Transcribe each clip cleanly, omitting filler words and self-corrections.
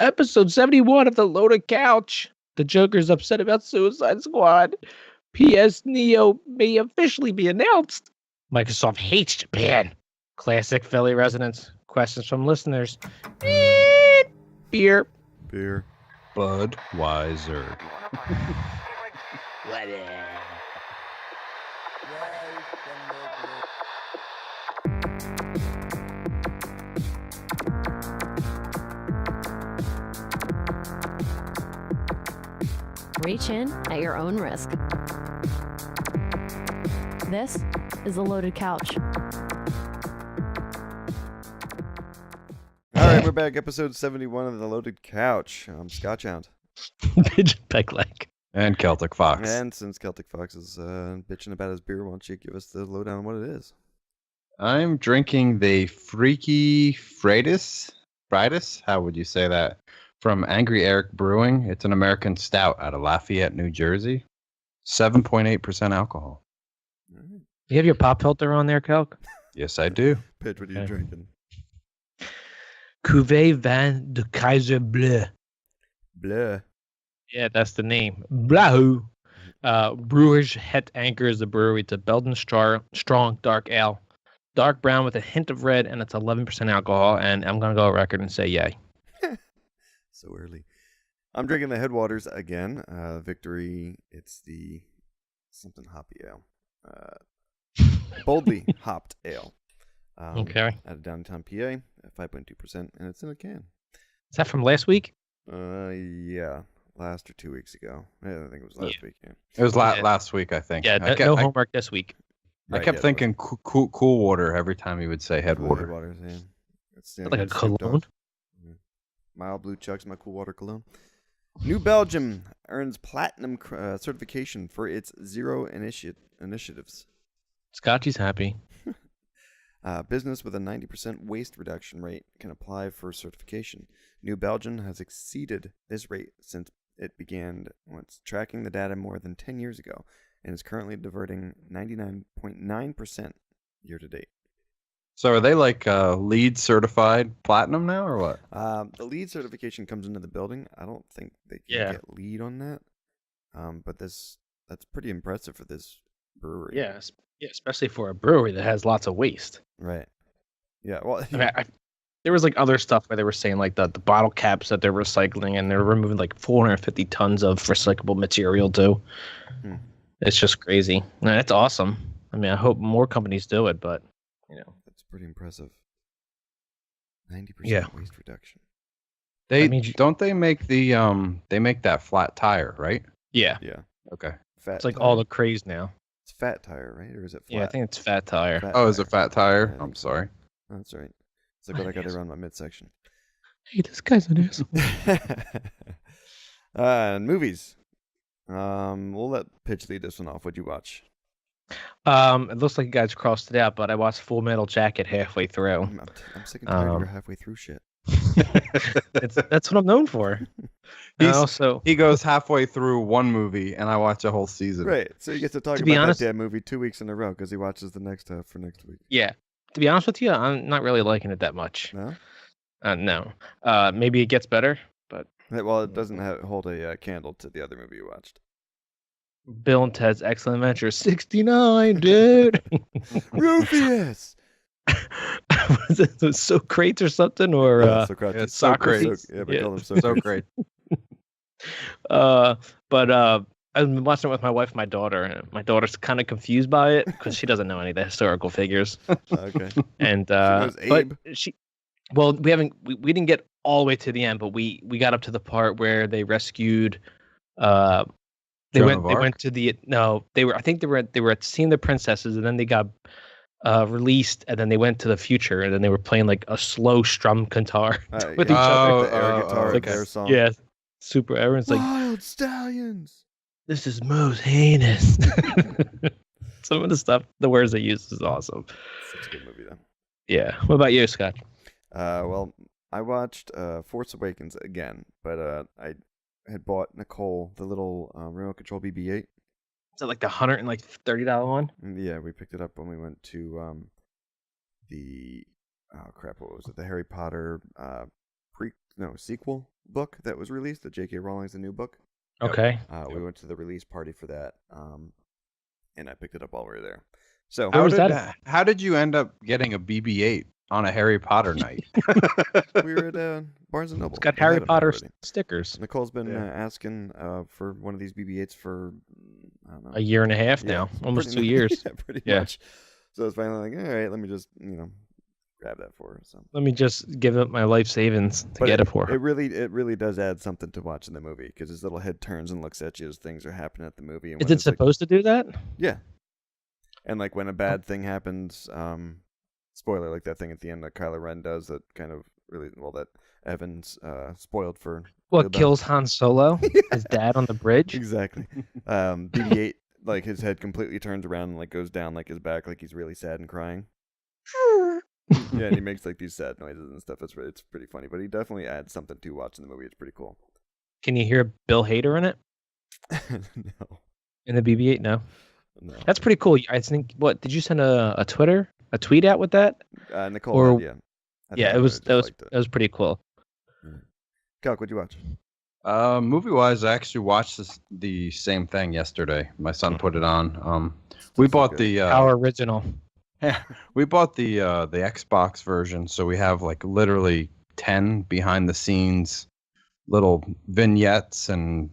Episode 71 of the Loaded Couch. The Joker's upset about Suicide Squad. P.S. Neo may officially be announced. Microsoft hates Japan. Classic Philly residents. Questions from listeners. Beer. Budweiser. Reach in at your own risk. This is the Loaded Couch. All right, we're back. Episode 71 of the Loaded Couch. I'm Scotchhound. Pigeon Peg Leg. And Celtic Fox. And since Celtic Fox is bitching about his beer, why don't you give us the lowdown on what it is? I'm drinking the Freaky Freydis. How would you say that? From Angry Erik Brewing. It's an American stout out of Lafayette, New Jersey. 7.8% alcohol. Right. You have your pop filter on there, Kelk? Yes, I do. Pitch, what are you drinking? Cuvee Van de Keizer Bleu. Bleh. Yeah, that's the name. Blauw. Brewers Het Anker is the brewery. It's a Belgian strong dark ale. Dark brown with a hint of red, and it's 11% alcohol. And I'm going to go on record and say yay. So early. I'm drinking the Headwaters again. Victory. It's the something hoppy ale. Boldly hopped ale. Okay. Out of downtown PA at 5.2%, and it's in a can. Is that from last week? Yeah. Last or 2 weeks ago. Yeah, I think it was last week. Yeah. It was last week, I think. Yeah, no homework this week. I kept thinking cool water every time he would say Headwater. Headwaters, yeah. It's Like a cologne? Mild Blue Chucks, my cool water cologne. New Belgium earns platinum certification for its zero initiatives. Scotchy's happy. Business with a 90% waste reduction rate can apply for certification. New Belgium has exceeded this rate since it began tracking the data more than 10 years ago and is currently diverting 99.9% year to date. So are they like LEED certified platinum now or what? The LEED certification comes into the building. I don't think they can get LEED on that. But that's pretty impressive for this brewery. Yeah, especially for a brewery that has lots of waste. Right. Yeah. Well, I mean, there was like other stuff where they were saying like the bottle caps that they're recycling, and they're removing like 450 tons of recyclable material too. It's just crazy. And that's awesome. I mean, I hope more companies do it, but that's pretty impressive. 90% waste reduction. Don't they make they make that flat tire, right? Yeah. Yeah. Okay. Fat it's like tire. all the craze now. It's fat tire, right? Or is it flat? Yeah, I think it's fat tire. Is it fat tire? Yeah, I'm sorry. That's right. It's like what I got around my midsection. Hey, this guy's an asshole. And movies. We'll let Pitch lead this one off. What'd you watch? It looks like you guys crossed it out, but I watched Full Metal Jacket halfway through. I'm sick and tired of your halfway through shit. That's what I'm known for. He goes halfway through one movie, and I watch a whole season. Right, so he gets to talk about that damn movie 2 weeks in a row because he watches the next half for next week. Yeah, to be honest with you, I'm not really liking it that much. No? No. Maybe it gets better, but... Well, it doesn't hold a candle to the other movie you watched. Bill and Ted's Excellent Adventure 69, dude. Rufus! Was it So Crates or something? Or Socrates. Yeah, but call him So great. But I've been watching it with my wife and my daughter, and my daughter's kind of confused by it because she doesn't know any of the historical figures. Okay. And she knows Abe. But we didn't get all the way to the end, but we got up to the part where they rescued they went to the I think they were seeing the princesses, and then they got released, and then they went to the future, and then they were playing like a slow strum guitar with each other. The air guitar, like their song. Yeah, super. Everyone's like, Wild Stallions. This is most heinous. Some of the stuff, the words they use is awesome. Such a good movie, though. Yeah. What about you, Scott? Well, I watched Force Awakens again, but I had bought Nicole the little remote control BB-8. Is that like the $130 one? Yeah, we picked it up when we went to what was it? The Harry Potter sequel book that was released, the J.K. Rowling's The New Book. Okay. We went to the release party for that, and I picked it up while we were there. So how did you end up getting a BB-8 on a Harry Potter night? we were at Barnes & Noble. It's got Harry Potter stickers. Nicole's been asking for one of these BB-8s for, I don't know, a year and a half now. Almost 2 years. Pretty much. So it's finally like, all right, let me just, grab that for her. So let me just give up my life savings to get it for her. It really does add something to watching the movie, because his little head turns and looks at you as things are happening at the movie. And is it supposed to do that? Yeah. And like when a bad thing happens, spoiler, like that thing at the end that Kylo Ren does that kind of really, that Evan's spoiled for. What kills Han Solo? His dad on the bridge? Exactly. BB-8, like his head completely turns around and like goes down like his back, like he's really sad and crying. Yeah, and he makes like these sad noises and stuff. It's pretty funny, but he definitely adds something to watching the movie. It's pretty cool. Can you hear Bill Hader in it? No. In the BB-8? No. That's pretty cool. I think. What did you send a tweet out with that? Nicole. It was pretty cool. Calc, what'd you watch? Movie wise, I actually watched the same thing yesterday. My son put it on. We bought the our original. We bought the Xbox version, so we have like literally 10 behind the scenes little vignettes, and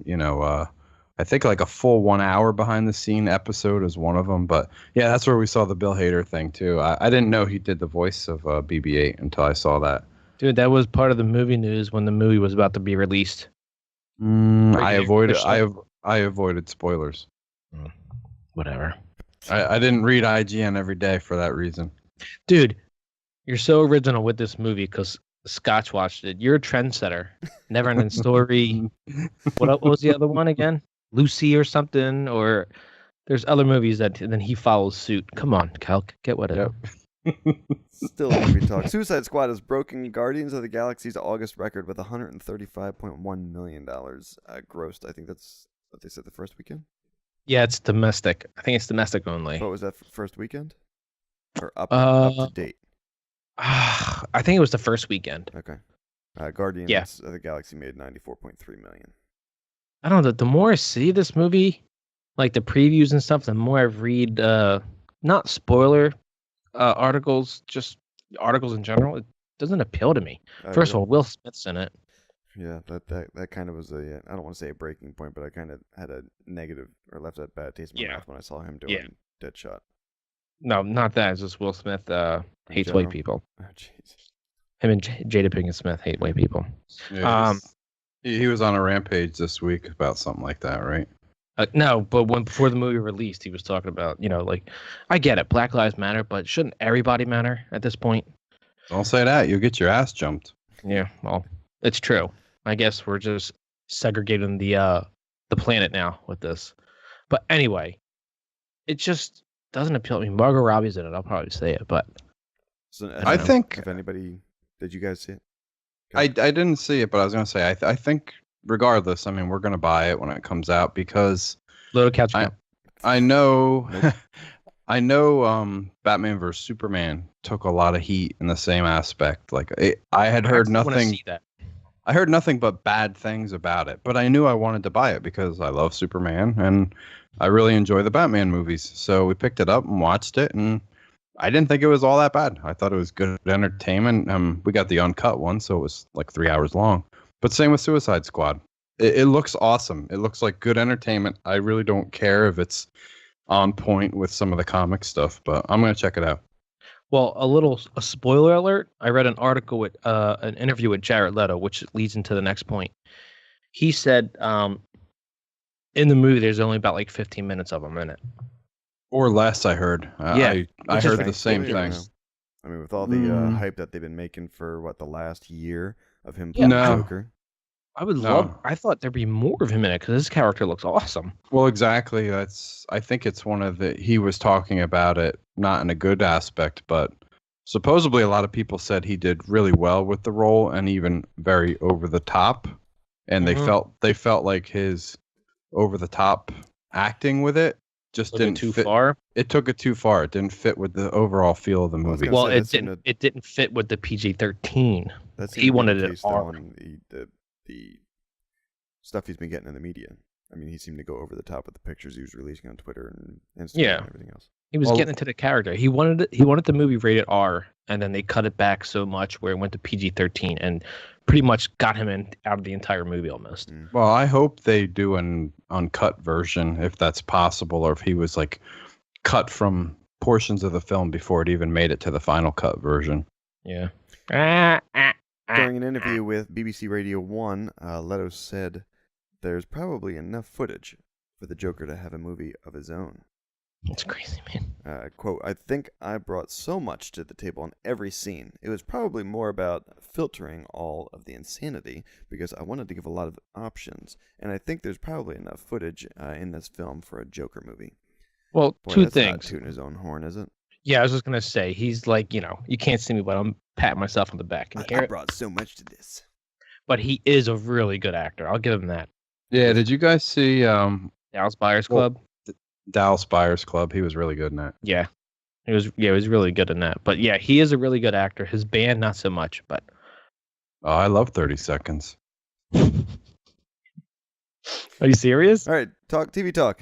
I think like a full 1 hour behind the scene episode is one of them. But yeah, that's where we saw the Bill Hader thing too. I didn't know he did the voice of BB-8 until I saw that. Dude, that was part of the movie news when the movie was about to be released. I avoided spoilers. Whatever. I didn't read IGN every day for that reason. Dude, you're so original with this movie because Scotch watched it. You're a trendsetter. Never Ending Story. What was the other one again? Lucy or something? Or there's other movies that then he follows suit. Come on, Calc, get with it. Yep. Still movie talk. Suicide Squad has broken Guardians of the Galaxy's August record with $135.1 million grossed. I think that's what they said the first weekend. Yeah, it's domestic. I think it's domestic only. What was that first weekend? Or up to date? I think it was the first weekend. Okay. Guardians of the Galaxy made $94.3 million. I don't know. The more I see this movie, like the previews and stuff, the more I read, not spoiler articles, just articles in general, it doesn't appeal to me. First of all, Will Smith's in it. Yeah, that kind of was I don't want to say a breaking point, but I kind of had a negative or left that bad taste in my mouth when I saw him doing Deadshot. No, not that. It's just Will Smith hates white people. Oh, jeez. Him and Jada Pinkett Smith hate white people. Yeah, he was on a rampage this week about something like that, right? No, but before the movie released, he was talking about, like, I get it, Black Lives Matter, but shouldn't everybody matter at this point? Don't say that. You'll get your ass jumped. Yeah, well, it's true. I guess we're just segregating the planet now with this. But anyway, it just doesn't appeal to me. Margot Robbie's in it. I'll probably say it, but so, I think if anybody, did you guys see it? I didn't see it, but I was going to say I think regardless, I mean, we're going to buy it when it comes out because Little Couch. I know I know Batman vs Superman took a lot of heat in the same aspect. Like I had heard nothing. I heard nothing but bad things about it, but I knew I wanted to buy it because I love Superman and I really enjoy the Batman movies. So we picked it up and watched it, and I didn't think it was all that bad. I thought it was good entertainment. We got the uncut one, so it was like 3 hours long. But same with Suicide Squad. It looks awesome. It looks like good entertainment. I really don't care if it's on point with some of the comic stuff, but I'm going to check it out. Well, a spoiler alert. I read an article with an interview with Jared Leto, which leads into the next point. He said in the movie there's only about like 15 minutes of him in it. Or less, I heard. I heard the same thing. I mean, with all the hype that they've been making for, the last year of him playing Joker. I would love. I thought there'd be more of him in it because his character looks awesome. Well, exactly. I think it's one of the. He was talking about it not in a good aspect, but supposedly a lot of people said he did really well with the role and even very over the top. And they felt like his over the top acting with it just didn't too fit. Far. It took it too far. It didn't fit with the overall feel of the movie. Well, it didn't fit with the PG-13. That's he wanted it R. the stuff he's been getting in the media. I mean, he seemed to go over the top with the pictures he was releasing on Twitter and Instagram and everything else. He was getting into the character. He wanted the movie rated R, and then they cut it back so much where it went to PG-13 and pretty much got him out of the entire movie almost. Well, I hope they do an uncut version if that's possible, or if he was like cut from portions of the film before it even made it to the final cut version. Yeah. During an interview with BBC Radio 1, Leto said there's probably enough footage for the Joker to have a movie of his own. That's crazy, man. Quote, I think I brought so much to the table in every scene. It was probably more about filtering all of the insanity because I wanted to give a lot of options. And I think there's probably enough footage in this film for a Joker movie. Well, Boy, two that's things. Not tooting his own horn, is it? Yeah, I was just going to say, he's like, you can't see me, but I'm patting myself on the back. Can you hear I it? brought so much to this. But he is a really good actor. I'll give him that. Yeah, did you guys see Dallas Buyers Club? Dallas Buyers Club? He was really good in that. Yeah. He was really good in that. But yeah, he is a really good actor. His band, not so much, but Oh, I love 30 Seconds. Are you serious? All right, TV talk.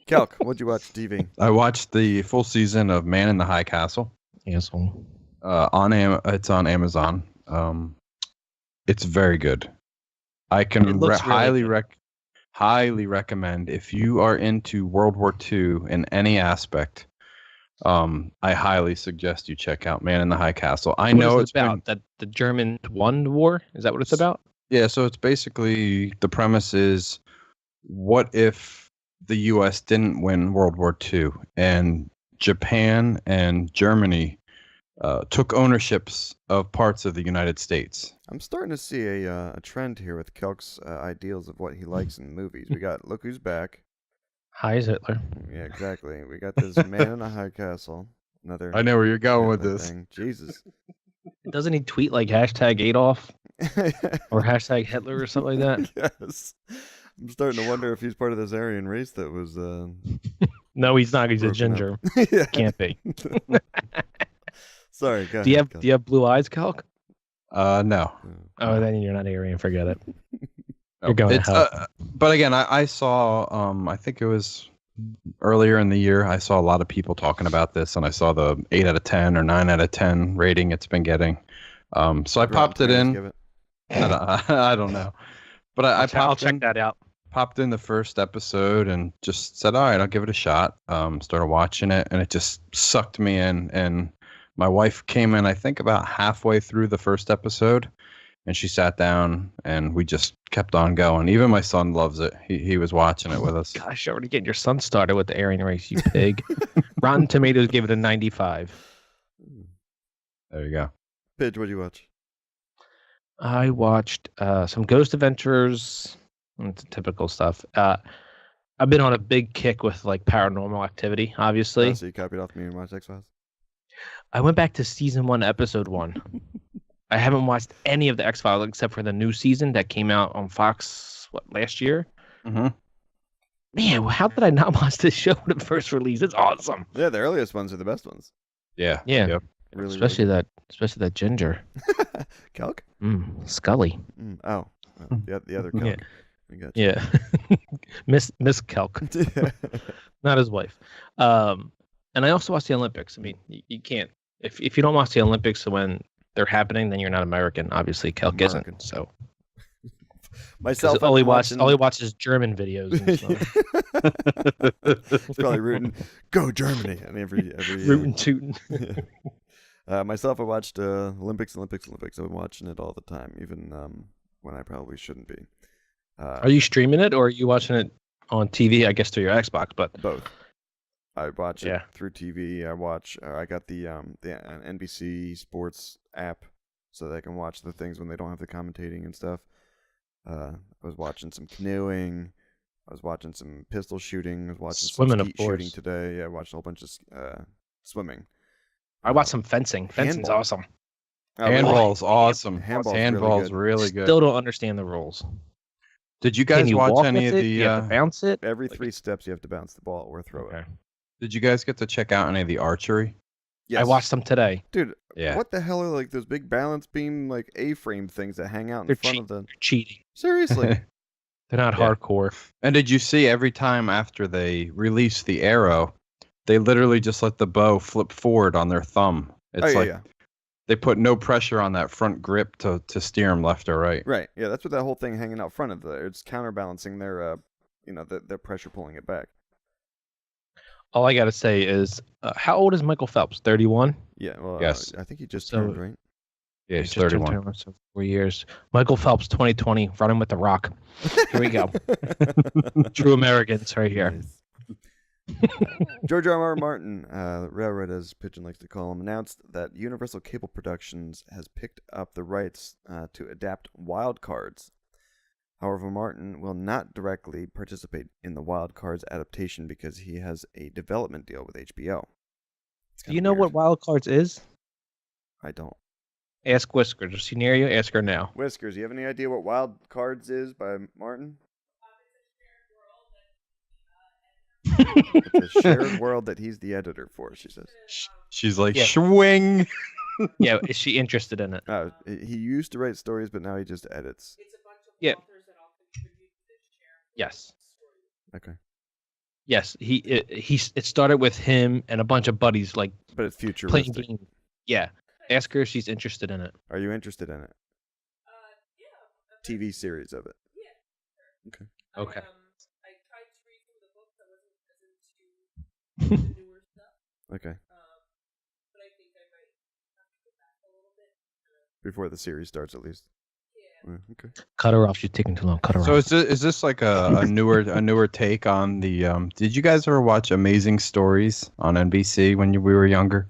Calc, what'd you watch TV? I watched the full season of Man in the High Castle. Asshole. It's on Amazon. It's very good. I can highly recommend if you are into World War II in any aspect. I highly suggest you check out Man in the High Castle. I know it's about that the German won the war. Is that what it's about? Yeah. So it's basically the premise is, what if the U.S. didn't win World War II and Japan and Germany took ownerships of parts of the United States? I'm starting to see a trend here with Kelk's ideals of what he likes in movies. We got Look Who's Back. Hi, Hitler. Yeah, exactly. We got this Man in a High Castle. I know where you're going with this. Thing. Jesus. Doesn't he tweet like hashtag Adolf or hashtag Hitler or something like that? Yes. I'm starting to wonder if he's part of this Aryan race that was. No, he's not. He's a ginger. Yeah. Can't be. Sorry. Go do you ahead, have Do you have blue eyes, Calc? No. Oh, then you're not Aryan. Forget it. You're going to hell. But again, I saw. I think it was earlier in the year. I saw a lot of people talking about this, and I saw the 8 out of 10 or 9 out of 10 rating it's been getting. So I popped it in. I don't know, but I'll check that out. Popped in the first episode and just said, all right, I'll give it a shot. Started watching it, and it just sucked me in. And my wife came in, I think, about halfway through the first episode, and she sat down, and we just kept on going. Even my son loves it. He was watching it with us. Gosh, already getting your son started with the Aryan race, you pig. Rotten Tomatoes gave it a 95. There you go. Pidge, what'd you watch? I watched some Ghost Adventures. It's typical stuff. I've been on a big kick with like Paranormal Activity, obviously. So you copied off me and watched X-Files? I went back to season 1, episode 1. I haven't watched any of the X-Files except for the new season that came out on Fox last year. Mm-hmm. Man, how did I not watch this show when it first released? It's awesome. Yeah, the earliest ones are the best ones. Yeah. Yeah. Yep. Really, especially that ginger. Kelk? Scully. Oh, the other Kelk. Yeah. Miss Kelk. Not his wife. And I also watch the Olympics. I mean, you can't if you don't watch the Olympics when they're happening, then you're not American. Obviously, Kelk isn't. So myself, all he watches German videos. And stuff. He's probably rooting, go Germany, and every rooting tooting. Myself, I watched Olympics. I've been watching it all the time, even when I probably shouldn't be. Are you streaming it or are you watching it on TV? I guess through your Xbox, but both. I watch it through TV. I got the NBC Sports app so that I can watch the things when they don't have the commentating and stuff. I was watching some canoeing. I was watching some pistol shooting. I was watching swimming, some skeet shooting today. Yeah, I watched a whole bunch of swimming. I watched some fencing. Fencing's awesome. Handball's awesome. Handball's really good. Still don't understand the rules. Did you guys watch any of the? You have to bounce it. Every 3 steps, you have to bounce the ball or throw it. Did you guys get to check out any of the archery? Yes. I watched them today. Dude, Yeah. what the hell are like those big balance beam like A-frame things that hang out in front of the? They're cheating. Seriously. They're not hardcore. And did you see every time after they release the arrow, they literally just let the bow flip forward on their thumb. It's they put no pressure on that front grip to steer them left or right. Right. Yeah, that's what that whole thing hanging out front of it's counterbalancing their their pressure pulling it back. All I gotta say is, how old is Michael Phelps? 31. Yeah. Well, yes. I think he just turned, right? Yeah, he's 31. So 4 years. Michael Phelps, 2020, running with the Rock. Here we go. True Americans right here. Nice. George R.R. Martin, Railroad as Pigeon likes to call him, announced that Universal Cable Productions has picked up the rights to adapt Wild Cards. However, Martin will not directly participate in the Wild Cards adaptation because he has a development deal with HBO. Do you know what Wild Cards is? I don't. Ask Whiskers. Is she near you? Ask her now. Whiskers, you have any idea what Wild Cards is by Martin? It's a shared world that he's the editor for, she says. She's like, swing. Yeah, is she interested in it? He used to write stories, but now he just edits. It's a bunch of authors that all contribute to this shared Yes. story. Okay. Yes, it started with him and a bunch of buddies like But it's playing futuristic. games. Yeah. Ask her if she's interested in it. Are you interested in it? Yeah. TV series of it. Yeah. Okay. Okay. I tried to read some of the books. I wasn't as into the newer stuff. Okay. But I think I might have to go back a little bit. Before the series starts, at least. Yeah. Okay. Cut her off. She's taking too long. Cut her So off. is this like a newer take on the? Did you guys ever watch Amazing Stories on NBC when we were younger?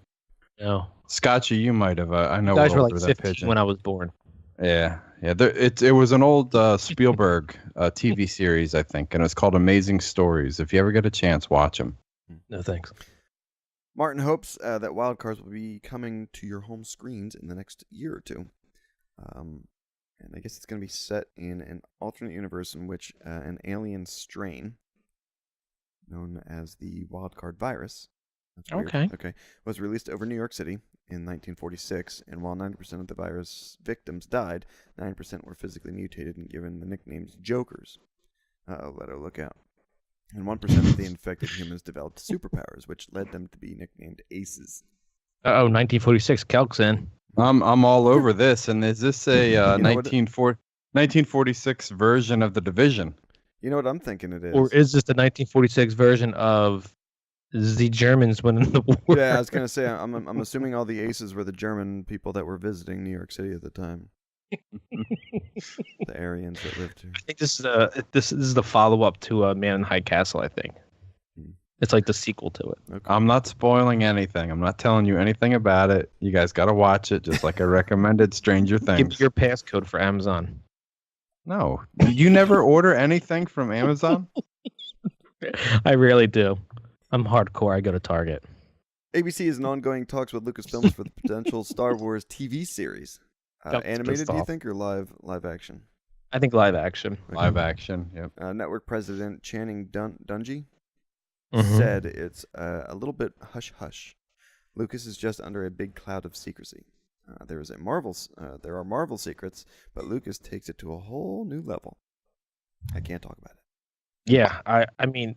No. Scotchy, you might have. I know You guys we're were older like than 15 Pigeon. when I was born. Yeah. It was an old Spielberg TV series, I think, and it's called Amazing Stories. If you ever get a chance, watch them. No thanks. Martin hopes that Wild Cards will be coming to your home screens in the next year or two. And I guess it's going to be set in an alternate universe in which an alien strain, known as the Wild Card virus, okay, was released over New York City in 1946, and while 90% of the virus victims died, 9% were physically mutated and given the nicknames Jokers. Leto, look out. And 1% of the infected humans developed superpowers, which led them to be nicknamed Aces. 1946. Kelk's in. I'm all over this. And is this a 1946 version of The Division? You know what I'm thinking it is? Or is this the 1946 version of the Germans winning the war? Yeah, I was gonna say I'm assuming all the Aces were the German people that were visiting New York City at the time. The Aryans that lived here. I think this is the follow up to Man in High Castle. I think it's like the sequel to it. Okay. I'm not spoiling anything. I'm not telling you anything about it. You guys got to watch it, just like I recommended Stranger Things. Give me your passcode for Amazon. No, you never order anything from Amazon? I really do. I'm hardcore. I go to Target. ABC is in ongoing talks with Lucasfilms for the potential Star Wars TV series. Animated, do you think, or live action? I think live action. Okay. Live action, yep. Network president Channing Dungey Mhm. said it's a little bit hush-hush. Lucas is just under a big cloud of secrecy. There are Marvel secrets, but Lucas takes it to a whole new level. I can't talk about it. Yeah, I mean,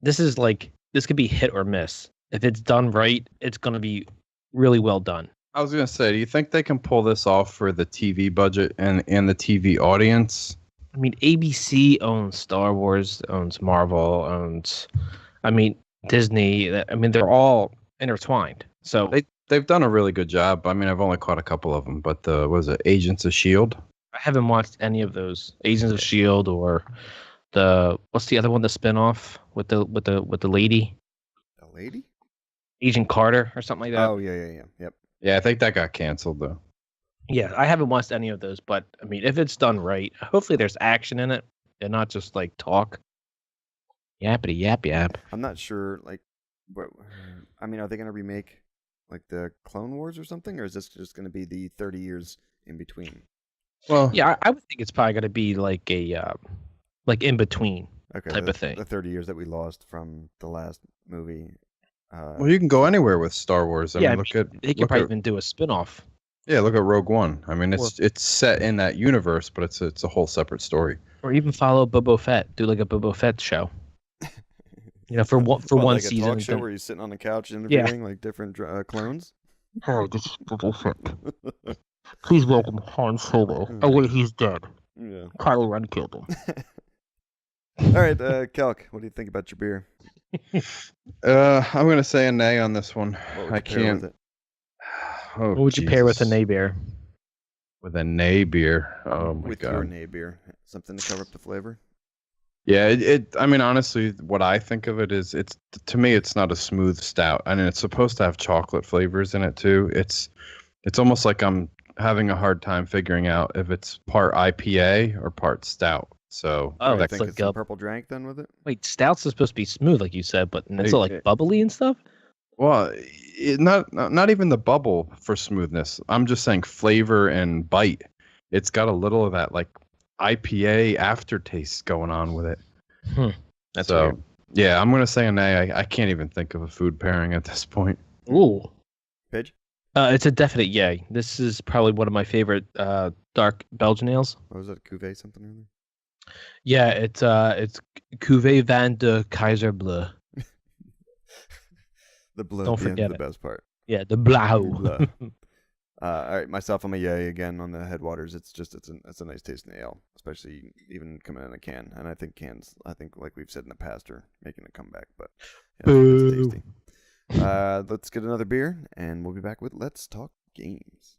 this could be hit or miss. If it's done right, it's going to be really well done. I was going to say, do you think they can pull this off for the TV budget and the TV audience? I mean, ABC owns Star Wars, owns Marvel, owns, Disney. I mean, they're all intertwined. So They've done a really good job. I mean, I've only caught a couple of them, but Agents of S.H.I.E.L.D.? I haven't watched any of those. Agents of S.H.I.E.L.D. or what's the other one? The spinoff with the lady. The lady? Agent Carter or something like that. Oh yeah. Yep. Yeah, I think that got canceled though. Yeah, I haven't watched any of those, but I mean, if it's done right, hopefully there's action in it and not just like talk. Yappity yap. I'm not sure. Like, are they going to remake like the Clone Wars or something, or is this just going to be the 30 years in between? Well, Yeah, I would think it's probably going to be like a like in between Okay, type of thing. The 30 years that we lost from the last movie. Well, you can go anywhere with Star Wars. I mean, they could probably even do a spin-off. Yeah, look at Rogue One. I mean, it's set in that universe, but it's a whole separate story. Or even follow Boba Fett. Do like a Boba Fett show. For one like season. A talk show where he's sitting on the couch interviewing like different clones. Oh, this is Boba Fett. Please welcome Han Solo. Oh wait, he's dead. Yeah. Kylo Ren killed him. All right, Kelk, what do you think about your beer? I'm gonna say a nay on this one. I can't. Oh, what would you pair with a nay beer? With a nay beer. Oh my with god. Your nay beer, something to cover up the flavor. Yeah, I mean, honestly, what I think of it is, to me, it's not a smooth stout. I mean, it's supposed to have chocolate flavors in it too. It's almost like I'm having a hard time figuring out if it's part IPA or part stout. So, I think it's a purple drank then with it. Wait, stouts are supposed to be smooth, like you said, but it's all like bubbly and stuff. Well, not even the bubble for smoothness. I'm just saying flavor and bite. It's got a little of that like IPA aftertaste going on with it. That's weird. Yeah, I'm gonna say a nay. I can't even think of a food pairing at this point. Ooh, Pidge? It's a definite yay. This is probably one of my favorite dark Belgian ales. What was that, Cuvee something or other? Yeah, it's Cuvee van de Keizer Bleu. The blue. Don't forget the best part. Yeah, the Blauw. All right, myself, I'm a yay again on the Headwaters. It's a nice tasting ale, especially even coming in a can. And I think cans, like we've said in the past, are making a comeback. But it's tasty. Let's get another beer, and we'll be back with Let's Talk Games.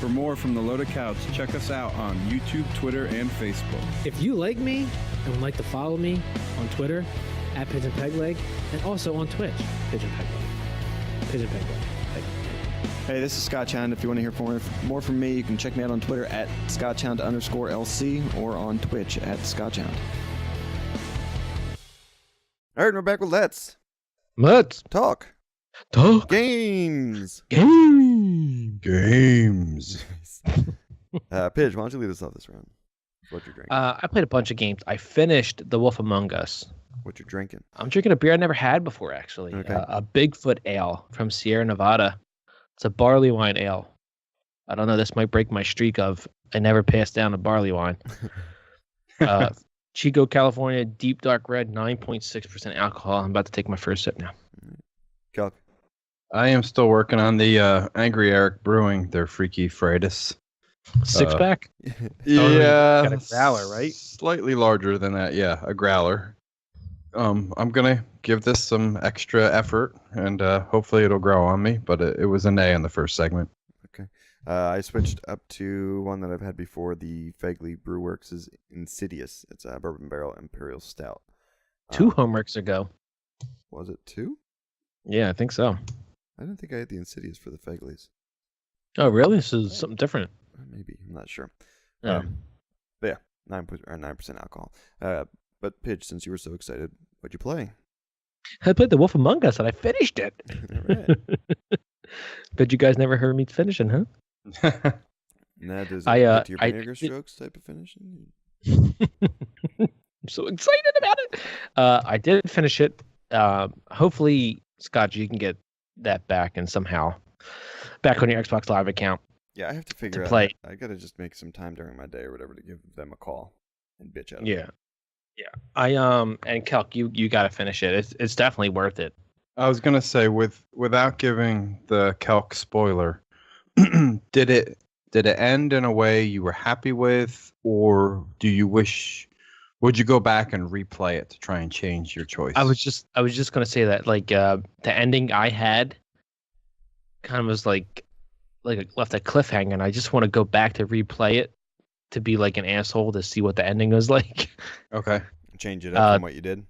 For more from the Loaded Couch, check us out on YouTube, Twitter, and Facebook. If you like me and would like to follow me on Twitter, at Pigeon Peg Leg, and also on Twitch, Pigeon Peg Leg. Pigeon Peg Leg. Hey, this is Scotchhound. If you want to hear more from me, you can check me out on Twitter at Scotchhound_LC or on Twitch at Scotchhound. All right, we're back with Let's Talk Games. Games. Pidge, why don't you lead us off this round? What you're drinking? I played a bunch of games. I finished The Wolf Among Us. What you're drinking? I'm drinking a beer I never had before, actually. Okay. A Bigfoot ale from Sierra Nevada. It's a barley wine ale. I don't know. This might break my streak of I never passed down a barley wine. Chico, California, deep dark red, 9.6% alcohol. I'm about to take my first sip now. Kelk. I am still working on the Angry Erik Brewing, their freaky Freydis. 6-pack? Yeah. Got a growler, right? Slightly larger than that, yeah, a growler. I'm going to give this some extra effort, and hopefully it'll grow on me, but it was an A in the first segment. Okay. I switched up to one that I've had before, the Fegley BrewWorks' Insidious. It's a Bourbon Barrel Imperial Stout. 2 homeworks ago. Was it 2? Yeah, I think so. I didn't think I had the Insidious for the Fegleys. Oh, really? This is something different. Maybe. I'm not sure. Yeah. But yeah, 9% alcohol. But Pidge, since you were so excited, what'd you play? I played The Wolf Among Us and I finished it. All right. But you guys never heard me finishing, huh? Nah, does it get to your vinegar strokes type of finishing? I'm so excited about it. I did finish it. Hopefully, Scott, you can get that back and somehow back on your Xbox Live account. Yeah, I have to figure out. Play. I gotta just make some time during my day or whatever to give them a call and bitch at them. Yeah. And Kelk, you gotta finish it. It's definitely worth it. I was gonna say, without giving the Kelk spoiler, did it end in a way you were happy with, or would you go back and replay it to try and change your choice? I was just gonna say that the ending I had kind of was like left a cliffhanger, and I just want to go back to replay it to be like an asshole to see what the ending was like. Okay. Change it up from what you did.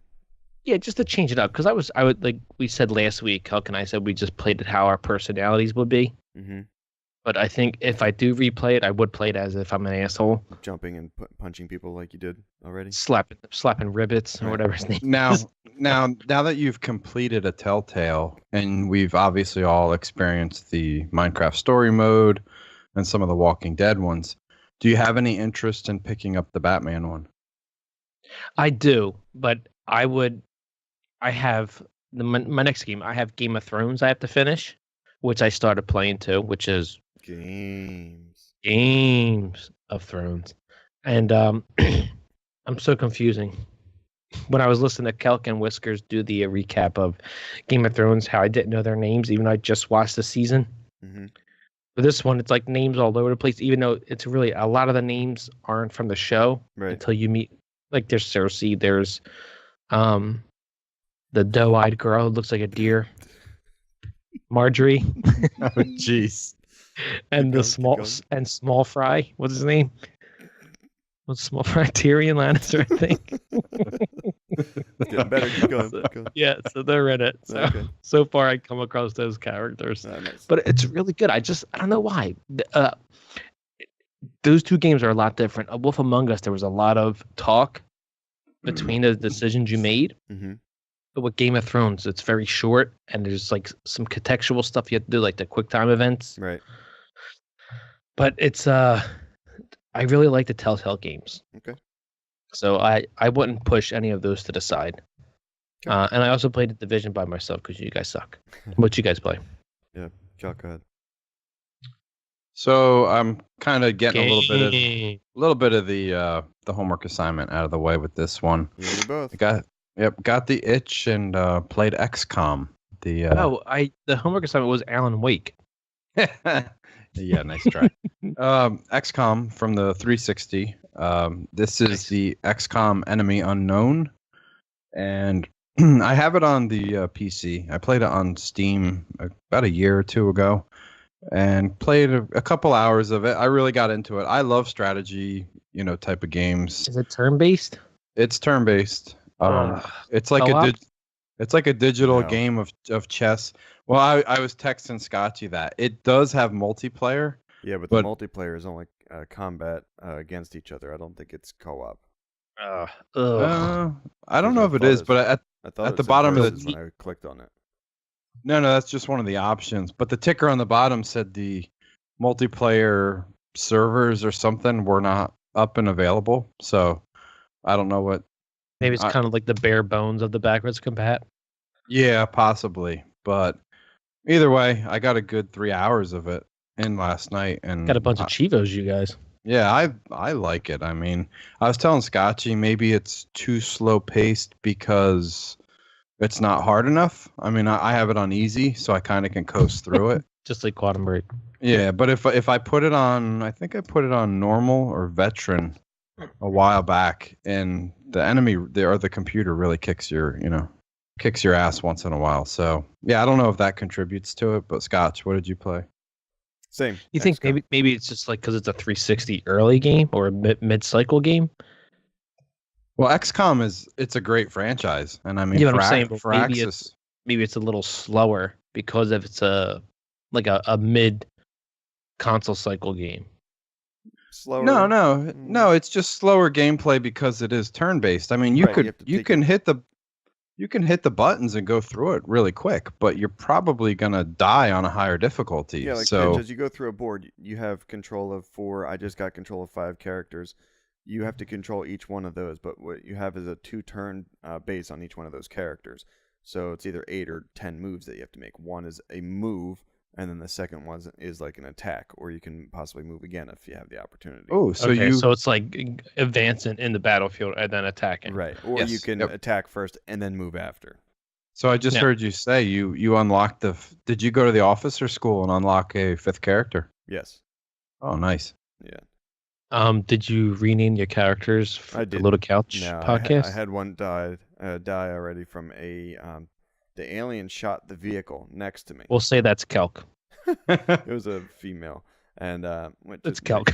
Yeah, just to change it up, because I would like we said last week, Hulk and I said we just played it how our personalities would be. Mm-hmm. But I think if I do replay it, I would play it as if I'm an asshole, Jumping and punching people like you did already. slapping ribbits or whatever his name. Now that you've completed a Telltale, and we've obviously all experienced the Minecraft story mode and some of the Walking Dead ones, do you have any interest in picking up the Batman one? I do, but I have my next game. I have Game of Thrones I have to finish, which I started playing too, which is Games of Thrones. And I'm so confusing. When I was listening to Kelk and Whiskers do the recap of Game of Thrones, how I didn't know their names, even though I just watched the season. Mm-hmm. For this one, it's like names all over the place, even though it's really a lot of the names aren't from the show until you meet. Like there's Cersei, there's the doe-eyed girl who looks like a deer, Marjorie. Oh, jeez. And Small Fry. What's his name? What's Small Fry? Tyrion Lannister, I think. Getting better. Keep going. Yeah, so they're in it. So far, I come across those characters, nice. But it's really good. I don't know why. Those two games are a lot different. A Wolf Among Us, there was a lot of talk between the decisions you made. Mm-hmm. But with Game of Thrones, it's very short, and there's like some contextual stuff you have to do, like the quick time events. Right. But it's I really like the Telltale games. Okay. So I wouldn't push any of those to the side. Okay. And I also played the Division by myself because you guys suck. What you guys play? Yeah, go ahead. So I'm kind of getting a little bit of the homework assignment out of the way with this one. Yeah, you both. Got the itch and played XCOM. The homework assignment was Alan Wake. Yeah, nice try. XCOM from the 360. This is the XCOM Enemy Unknown, and I have it on the PC. I played it on Steam about a year or two ago, and played a couple hours of it. I really got into it. I love strategy, type of games. Is it turn-based? It's turn-based. It's like a digital game of chess. Well, I was texting Scotchy that it does have multiplayer. Yeah, but the multiplayer is only combat against each other. I don't think it's co-op. I don't know if it is, but at the bottom of the when I clicked on it. No, that's just one of the options. But the ticker on the bottom said the multiplayer servers or something were not up and available. So I don't know what. Maybe it's kind of like the bare bones of the backwards compat. Yeah, possibly. But either way, I got a good 3 hours of it in last night, and got a bunch of Chivos, you guys. Yeah, I like it. I mean, I was telling Scotchy maybe it's too slow paced because it's not hard enough. I mean, I have it on easy, so I kind of can coast through it. Just like Quantum Break. Yeah, but if I put it on, I think I put it on normal or veteran a while back, and the enemy or the computer really kicks your ass once in a while. So yeah, I don't know if that contributes to it. But Scotch, what did you play? Same. You think maybe it's just like because it's a 360 early game or a mid-cycle game? Well, XCOM it's a great franchise, and I mean, yeah, I'm saying maybe it's a little slower because if it's a mid console cycle game. Slower. No, it's just slower gameplay because it is turn-based. I mean, you can hit the buttons and go through it really quick, but you're probably gonna die on a higher difficulty. Yeah, so as you go through a board, you have control of 4. I just got control of 5 characters. You have to control each one of those, but what you have is a 2-turn base on each one of those characters. So it's either 8 or 10 moves that you have to make. One is a move, and then the second one is like an attack, or you can possibly move again if you have the opportunity. Oh, so it's like advancing in the battlefield and then attacking. Right, or you can attack first and then move after. So I just heard you say you unlocked did you go to the officer school and unlock a 5th character? Yes. Oh, nice. Yeah. Did you rename your characters for the Loaded Couch podcast? I had one die already from the alien shot the vehicle next to me. We'll say that's Kelk. It was a female, and it's Kelk.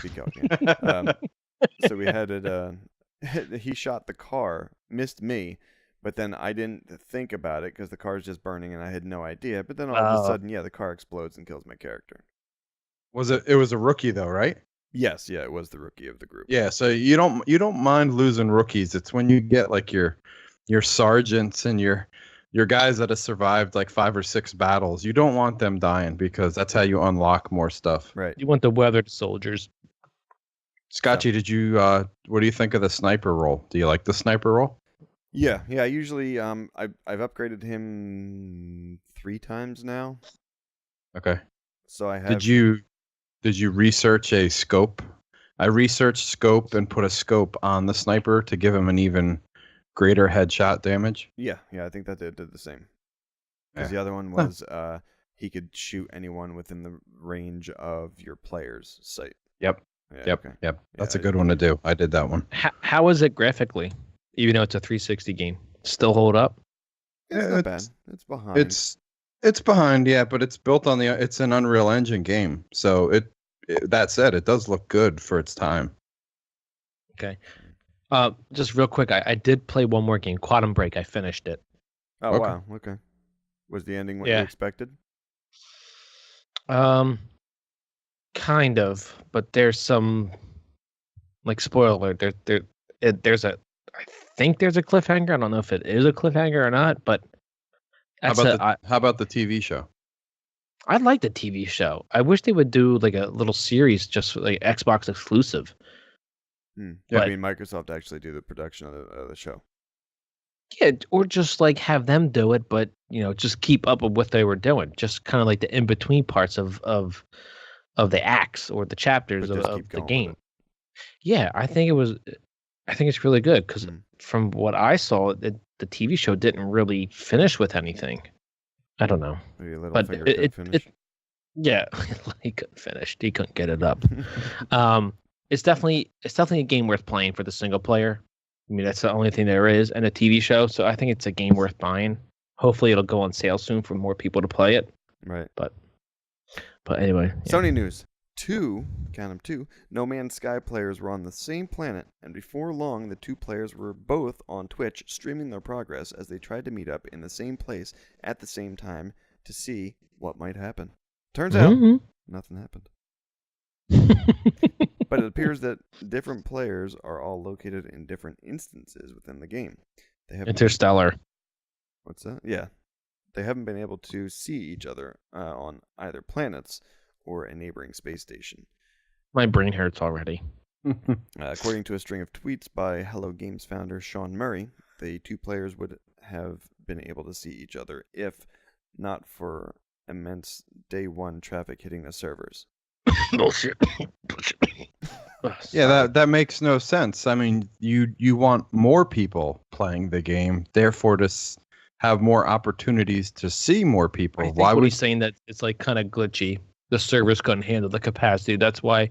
So we had it. He shot the car, missed me, but then I didn't think about it because the car's just burning, and I had no idea. But then all of a sudden, the car explodes and kills my character. It was a rookie though, right? Yes, it was the rookie of the group. Yeah, so you don't mind losing rookies. It's when you get like your sergeants and your guys that have survived like 5 or 6 battles. You don't want them dying because that's how you unlock more stuff. Right. You want the weathered soldiers. Scotchy, did you? What do you think of the sniper role? Do you like the sniper role? Yeah. Usually, I've upgraded him 3 times now. Okay. So I have. Did you research a scope? I researched scope and put a scope on the sniper to give him an even greater headshot damage. Yeah. I think that did the same. Because Yeah. the other one was he could shoot anyone within the range of your player's sight. Yep. Yeah, Yep. okay. Yep. That's Yeah, a good one to do. I did that one. How is it graphically? Even though it's a 360 game, still hold up? It's not bad. It's behind. It's behind, yeah, but it's built on it's an Unreal Engine game. So that said, it does look good for its time. Okay. Just real quick, I did play one more game, Quantum Break. I finished it. Oh, Okay. wow. Okay. Was the ending what you Yeah. expected? Kind of, but there's some spoiler alert. I think there's a cliffhanger. I don't know if it is a cliffhanger or not, but How about the TV show? I like the TV show. I wish they would do like a little series just like Xbox exclusive. Yeah, But- I mean, Microsoft actually do the production of the show. Yeah, or just like have them do it, but just keep up with what they were doing. Just kind of like the in between parts of the acts or the chapters But just of keep the going with game. it. Yeah, I think it's really good because from what I saw, the TV show didn't really finish with anything. I don't know, Maybe a little but finger couldn't finish. yeah, he couldn't finish. He couldn't get it up. It's definitely a game worth playing for the single player. I mean, that's the only thing there is, and a TV show. So I think it's a game worth buying. Hopefully, it'll go on sale soon for more people to play it. Right. But anyway, yeah. Sony news. 2, count them 2, No Man's Sky players were on the same planet, and before long, the 2 players were both on Twitch streaming their progress as they tried to meet up in the same place at the same time to see what might happen. Turns out, nothing happened. But it appears that different players are all located in different instances within the game. They have Interstellar. What's that? Yeah. They haven't been able to see each other on either planets or a neighboring space station. My brain hurts already. According to a string of tweets by Hello Games founder Sean Murray, the 2 players would have been able to see each other if not for immense day 1 traffic hitting the servers. Bullshit. Yeah, that makes no sense. I mean, you want more people playing the game, therefore to have more opportunities to see more people. I think Why would he's saying that it's like kind of glitchy. The servers couldn't handle the capacity. That's why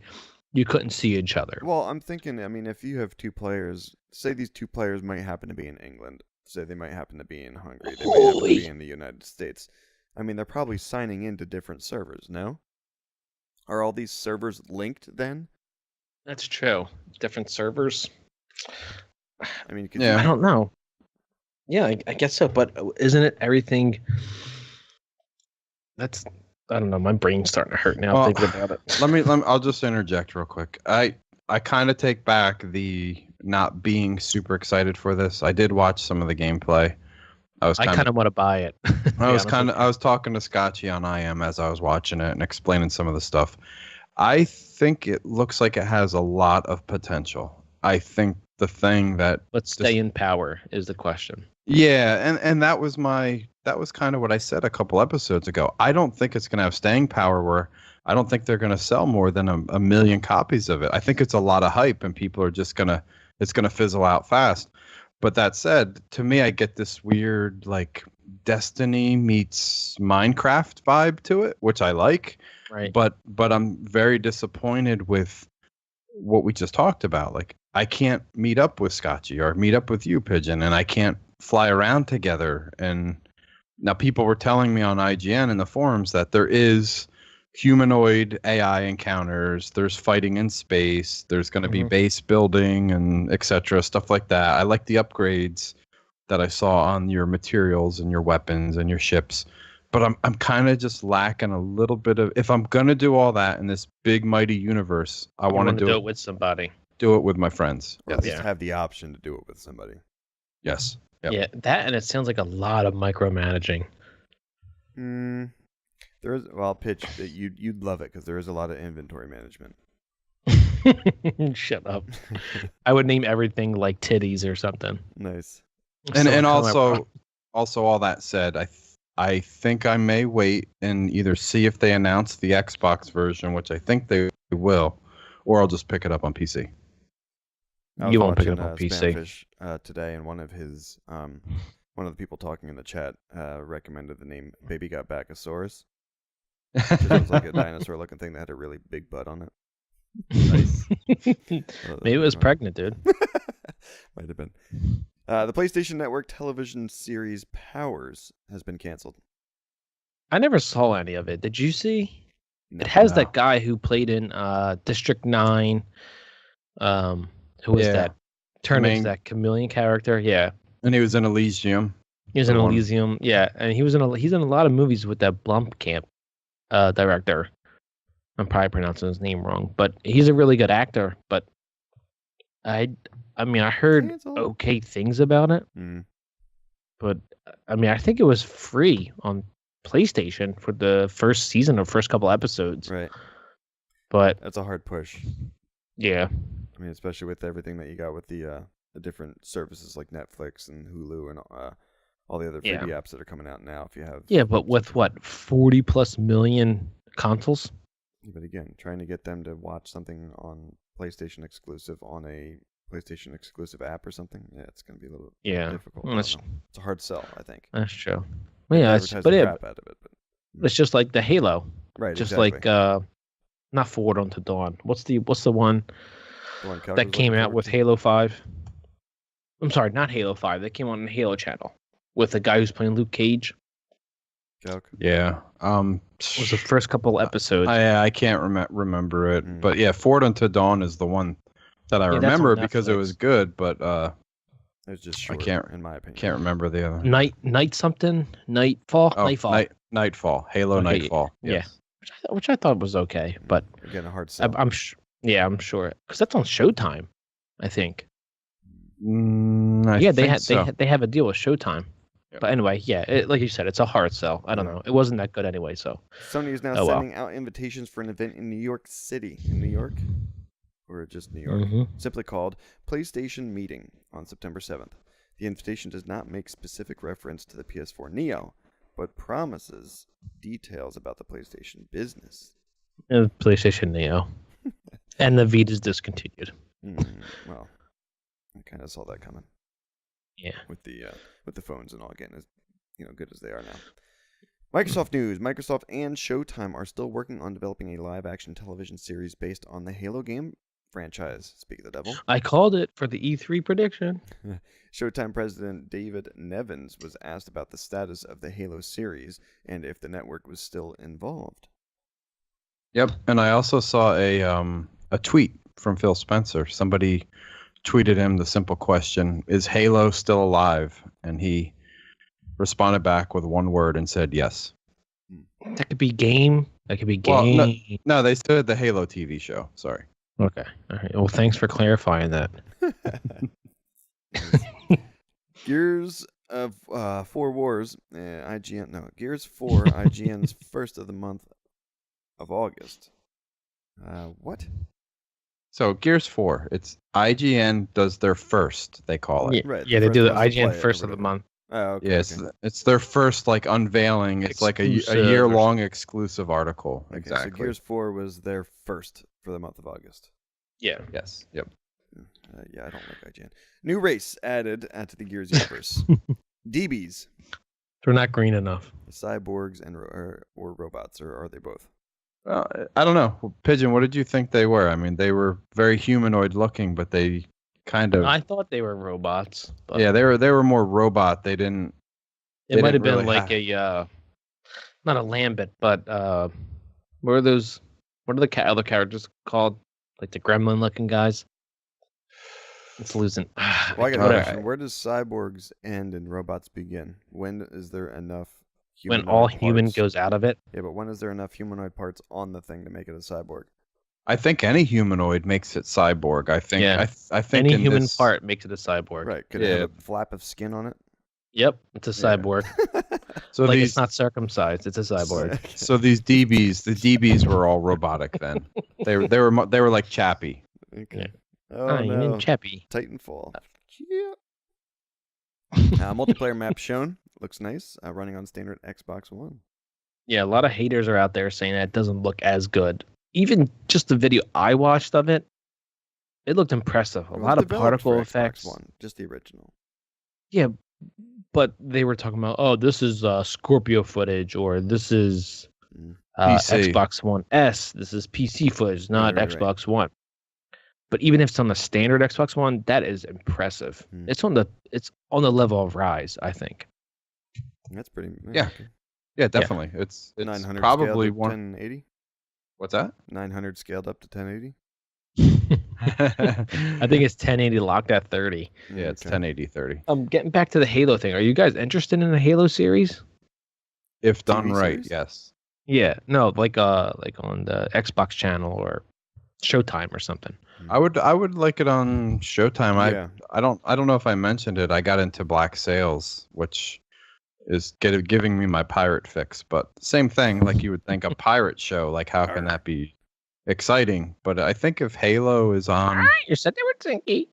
you couldn't see each other. Well, I'm thinking, I mean, if you have 2 players, say these 2 players might happen to be in England, say they might happen to be in Hungary, they might happen to be in the United States. I mean, they're probably signing into different servers, no? Are all these servers linked then? That's true. Different servers. I mean, could Yeah. I don't know. Yeah, I guess so. But isn't it everything? I don't know. My brain's starting to hurt now Well, thinking about it. let me I'll just interject real quick. I kind of take back the not being super excited for this. I did watch some of the gameplay. I kind of want to buy it. I was talking to Scotchy on IM as I was watching it and explaining some of the stuff. I think it looks like it has a lot of potential. I think the thing that Let's stay in power is the question. Yeah, and that was kind of what I said a couple episodes ago. I don't think it's going to have staying power where I don't think they're going to sell more than a million copies of it. I think it's a lot of hype and people are just it's going to fizzle out fast. But that said, to me, I get this weird like Destiny meets Minecraft vibe to it, which I like. Right. But I'm very disappointed with what we just talked about. Like, I can't meet up with Scotchy or meet up with you, Pigeon, and I can't fly around together. And now people were telling me on IGN in the forums that there is humanoid AI encounters, there's fighting in space, there's going to be base building and etc., stuff like that. I like the upgrades that I saw on your materials and your weapons and your ships. But I'm kind of just lacking a little bit of, if I'm going to do all that in this big mighty universe, I want to do it with somebody. Do it with my friends. Or at least have the option to do it with somebody. Yes. Yep. Yeah, that, and it sounds like a lot of micromanaging. There is, well, Pitch, you'd love it because there is a lot of inventory management. Shut up. I would name everything like titties or something. Nice. And also all that said, I think I may wait and either see if they announce the Xbox version, which I think they will, or I'll just pick it up on PC. You won't pick it up on PC. Spamfish, today, and one of the people talking in the chat recommended the name Baby Got Backosaurus. It was like a dinosaur-looking thing that had a really big butt on it. Nice. Maybe it was pregnant, dude. Might have been. The PlayStation Network television series Powers has been canceled. I never saw any of it. Did you see? No. It has that guy who played in District 9. Who was that? Turned into that chameleon character. Yeah. And he was in Elysium. He was in Elysium. Yeah, and he's in a lot of movies with that Blumkamp director. I'm probably pronouncing his name wrong, but he's a really good actor. But I heard okay things about it. But I think it was free on PlayStation for the first season or first couple episodes. Right. But that's a hard push. Yeah. I mean, especially with everything that you got with the different services like Netflix and Hulu and all the other freebie apps that are coming out now. If you have but with what 40+ million consoles. But again, trying to get them to watch something on PlayStation exclusive on a PlayStation exclusive app or something, it's going to be a little difficult. It's a hard sell, I think. That's true. Well, crap out of it, but it's just like the Halo, right? Just exactly. like not Forward Unto Dawn. What's the one that came out with Halo 5? I'm sorry, not Halo 5. That came on the Halo channel with the guy who's playing Luke Cage. Yeah. Was the first couple episodes. I can't remember it, but yeah, Forward Unto Dawn is the one that I remember because it was good, but it was just short, in my opinion. Can't remember the other. Night something? Nightfall? Nightfall. Halo Nightfall. Yes. Yeah. Which I thought was okay, but again, a hard sell. I'm sure because that's on Showtime, I think. They have a deal with Showtime. Yep. But anyway, like you said, it's a hard sell. I don't know. It wasn't that good anyway, so. Sony is now sending out invitations for an event in New York City. In New York? Or just New York. Simply called PlayStation Meeting on September 7th. The invitation does not make specific reference to the PS4 Neo, but promises details about the PlayStation business. The PlayStation Neo. And the Vita's discontinued. Well, I kind of saw that coming. Yeah. With the phones and all, again, as good as they are now. Microsoft news. Microsoft and Showtime are still working on developing a live-action television series based on the Halo game franchise. Speak of the devil. I called it for the E3 prediction. Showtime president David Nevins was asked about the status of the Halo series and if the network was still involved. Yep, and I also saw a tweet from Phil Spencer. Somebody tweeted him the simple question, is Halo still alive? And he responded back with one word and said yes. That could be game. That could be game. Well, no, they said the Halo TV show. Sorry. Okay. All right. Well, thanks for clarifying that. Gears of 4 Wars, Gears 4, IGN's first of the month of August. What? So Gears 4, it's IGN does their first, they call it. Right. Yeah, they do the IGN first of the month. Oh, okay. Yeah, it's their first unveiling. It's like a year-long exclusive article. Okay, exactly. So Gears 4 was their first for the month of August. Yeah. Yes. Yep. I don't like IGN. New race added to the Gears universe. DBs. They're not green enough. Cyborgs or robots, or are they both? I don't know. Pigeon, what did you think they were? I mean, they were very humanoid looking, but they kind of... I thought they were robots. But yeah, they were more robot. They didn't... It might have been like a... not a lambit, but... what are those... What are the other characters called? Like the gremlin-looking guys? It's losing... Well, I got a question. Where does cyborgs end and robots begin? When is there enough... When all human goes out of it? Yeah, but when is there enough humanoid parts on the thing to make it a cyborg? I think any humanoid makes it cyborg. I think. Yeah. I think any human part makes it a cyborg. Right. Could it have a flap of skin on it? Yep, it's a cyborg. So it's not circumcised; it's a cyborg. So these DBs, the DBs were all robotic then. They were like Chappie. Okay. Yeah. Oh I'm no. in Chappie. Titanfall. Yeah. Multiplayer map shown. Looks nice. Running on standard Xbox One. Yeah, a lot of haters are out there saying that it doesn't look as good. Even just the video I watched of it, it looked impressive. A It was lot of developed particle for effects. Xbox One, just the original. Yeah, but they were talking about, oh, this is Scorpio footage, or this is PC. Xbox One S. This is PC footage, not Right. Xbox One. But even if it's on the standard Xbox One, that is impressive. It's on the level of Rise, I think. That's pretty. Yeah. Okay. Yeah, definitely. It's 900 probably scaled one. to 1080. What's that? 900 scaled up to 1080. I think it's 1080 locked at 30. Yeah, it's Okay. 1080 30. Getting back to the Halo thing, are you guys interested in the Halo series? If done TV right, series? yes. Yeah, no, like on the Xbox channel or Showtime or something. I would like it on Showtime. Yeah. I don't know if I mentioned it. I got into Black Sails, which is giving me my pirate fix. But same thing, like you would think a pirate show. Like how can that be exciting? But I think if Halo is on, You said they were tinky.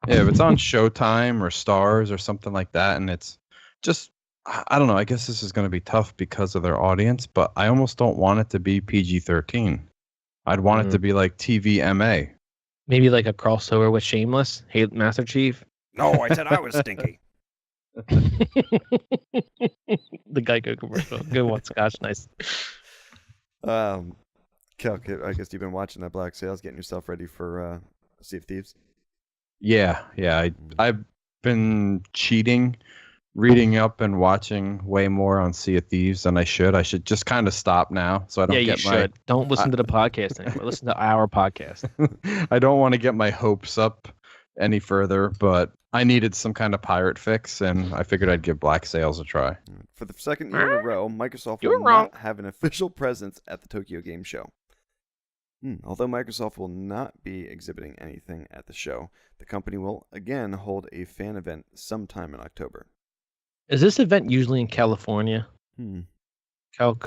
yeah, if it's on Showtime or Stars or something like that, and it's just, I don't know. I guess this is going to be tough because of their audience, but I almost don't want it to be PG-13. I'd want it to be like TVMA. Maybe like a crossover with Shameless, Hey Master Chief. No, I said I was stinky. The Geico commercial. Good one, Scotch. Nice. Kel, I guess you've been watching that Black Sails, getting yourself ready for Sea of Thieves. Yeah. I've been cheating, reading up and watching way more on Sea of Thieves than I should. I should just kind of stop now so I don't Yeah, you get should. Don't listen to the podcast anymore. Listen to our podcast. I don't want to get my hopes up any further, but I needed some kind of pirate fix, and I figured I'd give Black Sails a try. For the second year in a row, Microsoft You're will wrong. not have an official presence at the Tokyo Game Show. Although Microsoft will not be exhibiting anything at the show, the company will again hold a fan event sometime in October. Is this event usually in California? The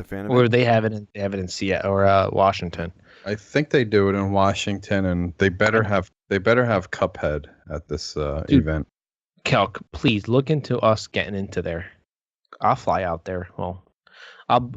fan Or event? they have it in Seattle or Washington? I think they do it in Washington, and they better have Cuphead at this event. Calc, please look into us getting into there. I'll fly out there. Well, I'll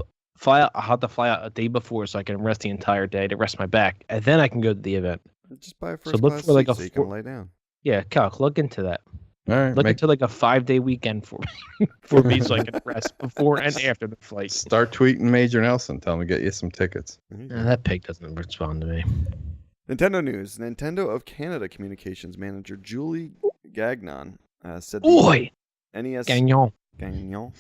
have to fly out a day before so I can rest the entire day to rest my back, and then I can go to the event. Just buy a So first look class for like seat a so you can four- lay down. Yeah, Calc, look into that. All right, Look into like a 5-day weekend for me so I can rest before and after the flight. start tweeting Major Nelson. Tell him to get you some tickets. That pig doesn't respond to me. Nintendo news. Nintendo of Canada communications manager Julie Gagnon said Oi! NES Gagnon. Gagnon.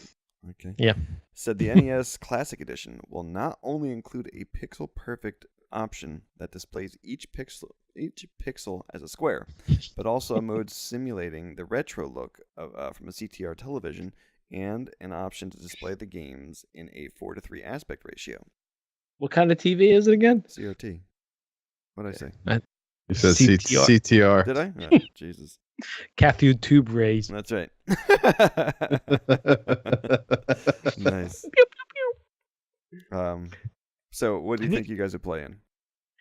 Okay. Yeah. Said the NES Classic Edition will not only include a pixel perfect option that displays each pixel as a square, but also a mode simulating the retro look of from a CTR television and an option to display the games in a 4:3 aspect ratio. What kind of TV is it again? CRT. What did I say? He says CTR. CTR. Did I? Oh, Jesus. Cathode tube rays. That's right. Nice. Pew, pew, pew. So what do you think you guys are playing?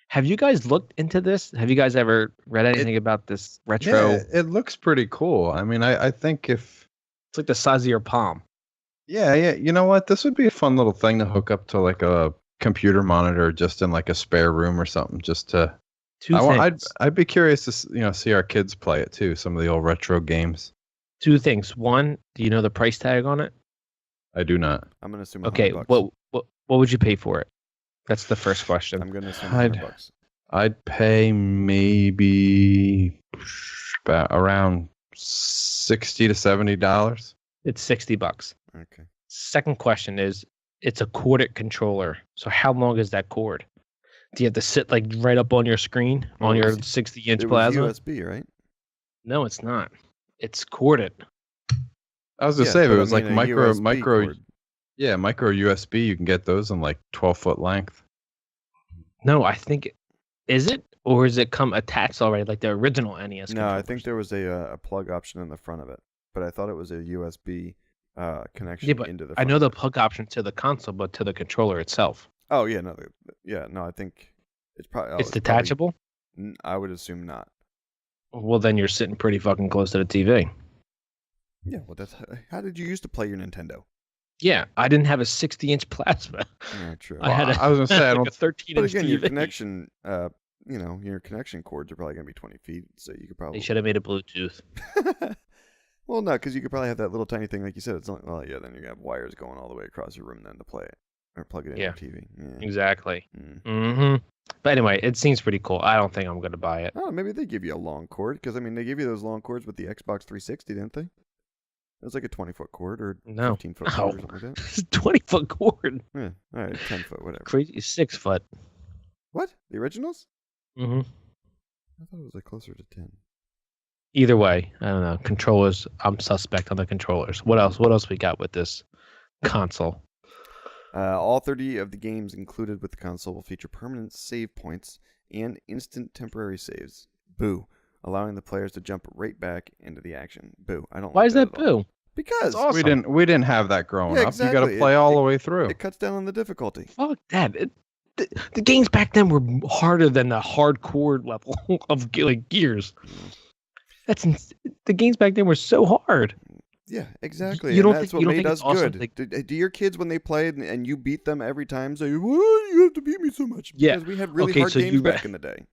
Have you guys looked into this? Have you guys ever read anything about this retro? Yeah, it looks pretty cool. I mean, I think if It's like the size of your palm. yeah, you know what? This would be a fun little thing to hook up to like a computer monitor just in like a spare room or something just to I'd be curious to see our kids play it too, some of the old retro games. Two things. One, do you know the price tag on it? I do not. I'm gonna assume Okay, $100. what would you pay for it? That's the first question. I'm gonna assume I'd- $100. I'd pay maybe about around $60 to $70. It's $60. Okay. Second question is, it's a corded controller. So how long is that cord? Do you have to sit like right up on your screen on your 60-inch It was plasma? USB, right? No, it's not. It's corded. I was gonna Yeah, say if but it I was like mean a micro USB cord. yeah, micro USB, you can get those in like 12-foot length. No, I think is it, or is it come attached already like the original NES? No, I think controllers? there was a plug option in the front of it, but I thought it was a USB connection Yeah, but into the. I Front know of the it. plug option to the console, but to the controller itself. Oh yeah, no, I think it's probably. It's detachable. I would assume not. Well, then you're sitting pretty fucking close to the TV. Yeah, well, how did you used to play your Nintendo? Yeah, I didn't have a 60-inch plasma. Yeah, true. I was gonna say, I don't. a 13-inch But again, TV. your connection, your connection cords are probably going to be 20 feet, so you could probably. They should have made it Bluetooth. Well, no, because you could probably have that little tiny thing, like you said. It's not, well, yeah. Then you have wires going all the way across your room, then to play it or plug it in your TV. Yeah. Exactly. Mm-hmm. But anyway, it seems pretty cool. I don't think I'm going to buy it. Oh, maybe they give you a long cord, because I mean, they give you those long cords with the Xbox 360, didn't they? It was like a 20-foot cord or 15-foot cord or something like that. It's a 20-foot cord. Yeah, all right, 10-foot, whatever. Crazy 6-foot. What? The originals? Mm-hmm. I thought it was like closer to 10. Either way, I don't know. Controllers, I'm suspect on the controllers. What else? What else we got with this console? All 30 of the games included with the console will feature permanent save points and instant temporary saves. Boo. Allowing the players to jump right back into the action. Boo. I don't. Why like is that at all. boo? Because awesome. we didn't have that growing up. Exactly. You got to play all the way through. It cuts down on the difficulty. Fuck that. The games back then were harder than the hardcore level of like Gears. The games back then were so hard. Yeah, exactly. You don't that's think, what made us awesome good. Do your kids, when they played and you beat them every time, say, "Why you have to beat me so much?" Yeah, because we had really hard games back in the day.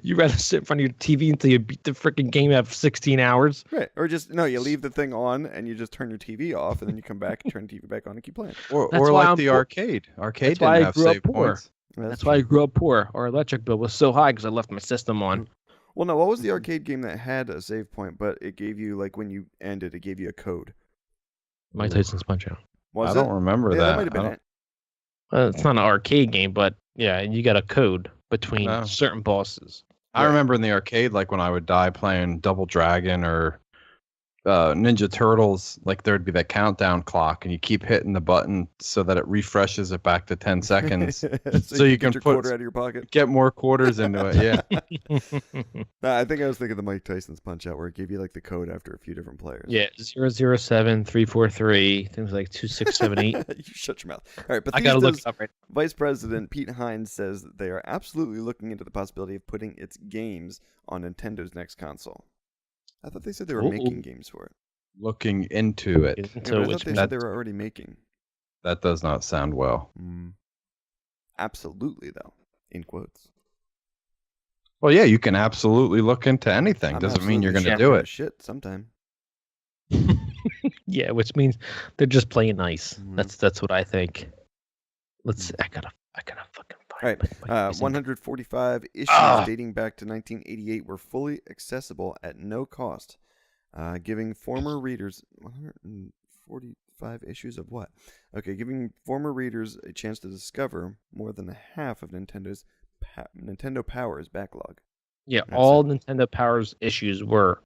You rather sit in front of your TV until you beat the freaking game after 16 hours? Right. Or you leave the thing on and you just turn your TV off and then you come back and turn the TV back on and keep playing. Or like the arcade. Arcade didn't have save points. That's why I grew up poor. Our electric bill was so high because I left my system on. Well, no, what was the arcade game that had a save point, but it gave you, like, when you ended, it gave you a code? Mike Tyson's Punch-Out. I don't remember that. That might have been it. It's not an arcade game, but yeah, you got a code between certain bosses. I remember in the arcade, like when I would die playing Double Dragon or Ninja Turtles, like there'd be that countdown clock, and you keep hitting the button so that it refreshes it back to 10 seconds, so you can put quarter out of your pocket, get more quarters into it. Yeah. I think I was thinking the Mike Tyson's Punch-Out, where it gave you like the code after a few different players. Yeah, 007-343, things like 2678. You shut your mouth. All right, but I gotta look it up right now. Vice President Pete Hines says that they are absolutely looking into the possibility of putting its games on Nintendo's next console. I thought they said they were making games for it. Looking into it. I thought they said they were already making. That does not sound well. Absolutely, though, in quotes. Well, yeah, you can absolutely look into anything. Doesn't mean you're going to do it. Shit, sometime. Yeah, which means they're just playing nice. That's what I think. I gotta fucking find it. All right, 145 issues dating back to 1988 were fully accessible at no cost, giving former readers 145 issues of what? Okay, giving former readers a chance to discover more than half of Nintendo's Nintendo Power's backlog. Yeah, all Nintendo Power's issues were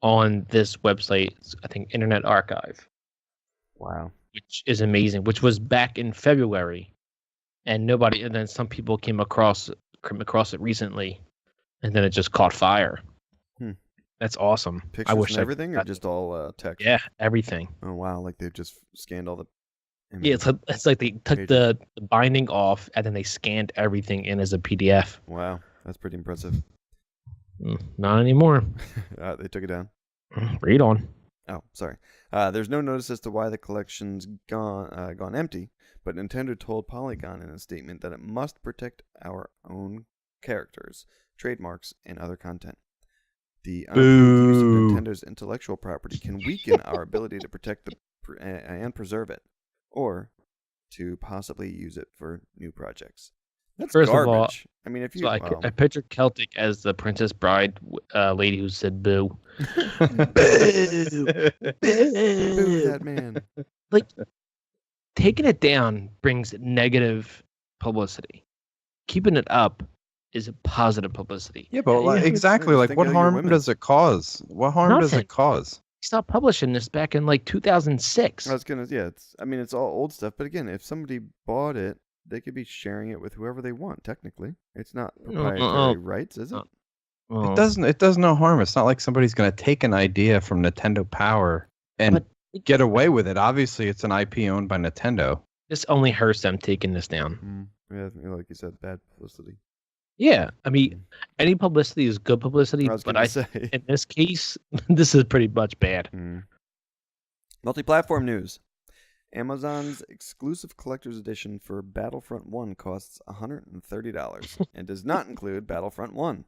on this website, I think Internet Archive. Wow. Which is amazing, which was back in February. And then some people came across it recently, and then it just caught fire. That's awesome. Pictures and everything, or just all text? Yeah, everything. Oh wow! Like they've just scanned all the images. Yeah, it's like they took the binding off, and then they scanned everything in as a PDF. Wow, that's pretty impressive. Not anymore. They took it down. Read on. Oh, sorry. There's no notice as to why the collection's gone empty, but Nintendo told Polygon in a statement that it must protect our own characters, trademarks, and other content. The unapproved use of Nintendo's intellectual property can weaken our ability to protect and preserve it, or to possibly use it for new projects. That's First garbage. of all, I mean, if you, so I picture Celtic as the Princess Bride lady who said "boo." Boo, boo that man. Like, taking it down brings negative publicity. Keeping it up is positive publicity. Yeah, but exactly. Like, what harm does it cause? What harm does it cause? Stopped publishing this back in like 2006. It's all old stuff. But again, if somebody bought it, they could be sharing it with whoever they want. Technically, it's not proprietary rights, is it? It does no harm. It's not like somebody's going to take an idea from Nintendo Power and get away with it. Obviously, it's an IP owned by Nintendo. This only hurts them taking this down. Yeah, like you said, bad publicity. Yeah, I mean, any publicity is good publicity, but in this case, this is pretty much bad. Multi-platform news. Amazon's exclusive collector's edition for Battlefront 1 costs $130 and does not include Battlefront 1.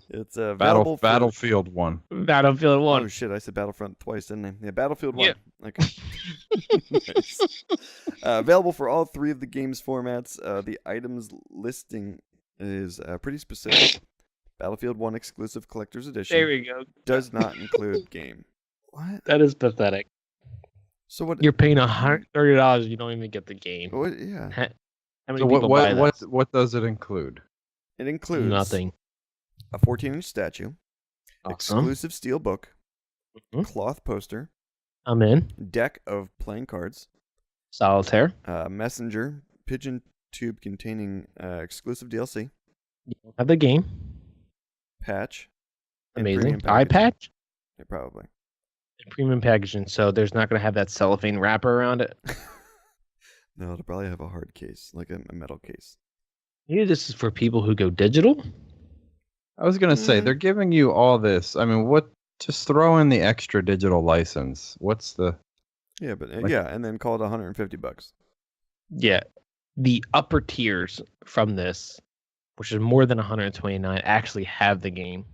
It's available Battlefield 1. Battlefield 1. Oh shit, I said Battlefront twice, didn't I? Yeah, Battlefield 1. Yeah. Okay. Nice. Available for all 3 of the game's formats. The items listing is pretty specific. Battlefield 1 exclusive collector's edition. There we go. Does not include game. What? That is pathetic. So what? You're paying $130 and you don't even get the game. What, yeah. How many people buy that? What does it include? It includes nothing. A 14-inch statue, awesome. Exclusive steel book, cloth poster. I'm in. Deck of playing cards. Solitaire. Messenger pigeon tube containing exclusive DLC. You don't have the game. Patch. Amazing. Eye patch? Yeah, probably. And premium packaging, so there's not going to have that cellophane wrapper around it. No, it'll probably have a hard case, like a metal case. Maybe this is for people who go digital? I was going to say, they're giving you all this. I mean, just throw in the extra digital license. What's the... Yeah, but and then call it $150. Yeah. The upper tiers from this, which is more than $129, actually have the game.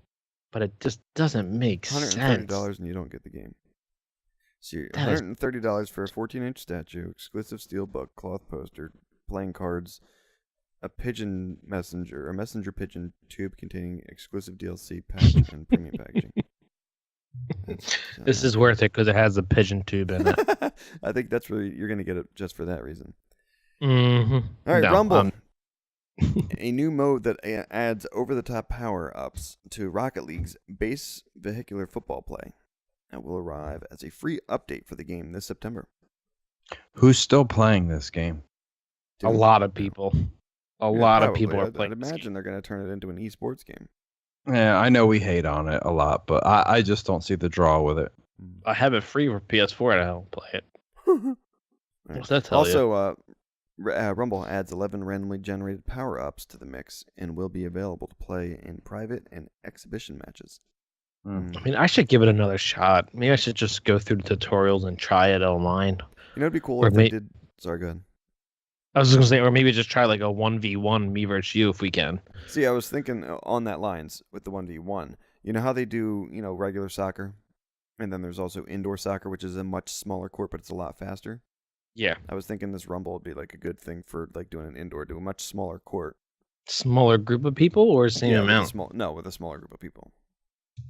But it just doesn't make sense. $130 and you don't get the game. So you're $130 for a 14-inch statue, exclusive steel book, cloth poster, playing cards, a messenger pigeon tube containing exclusive DLC patch and premium packaging. This is worth it because it has a pigeon tube in it. I think that's really you're going to get it just for that reason. Mm-hmm. All right, Rumble. A new mode that adds over-the-top power-ups to Rocket League's base vehicular football play. That will arrive as a free update for the game this September. Who's still playing this game? A lot of people. A lot of people are playing. I'd imagine they're going to turn it into an esports game. Yeah, I know we hate on it a lot, but I just don't see the draw with it. I have it free for PS4 and I don't play it. What's that tell you? Also, Rumble adds 11 randomly generated power-ups to the mix and will be available to play in private and exhibition matches. I mean, I should give it another shot. Maybe I should just go through the tutorials and try it online. You know, it'd be cool if they did... Sorry, go ahead. I was just going to say, or maybe just try like a 1v1 me versus you if we can. See, I was thinking on that lines with the 1v1. You know how they do, regular soccer? And then there's also indoor soccer, which is a much smaller court, but it's a lot faster. Yeah. I was thinking this Rumble would be like a good thing for like doing an indoor, do a much smaller court. Smaller group of people or same amount? With a smaller group of people.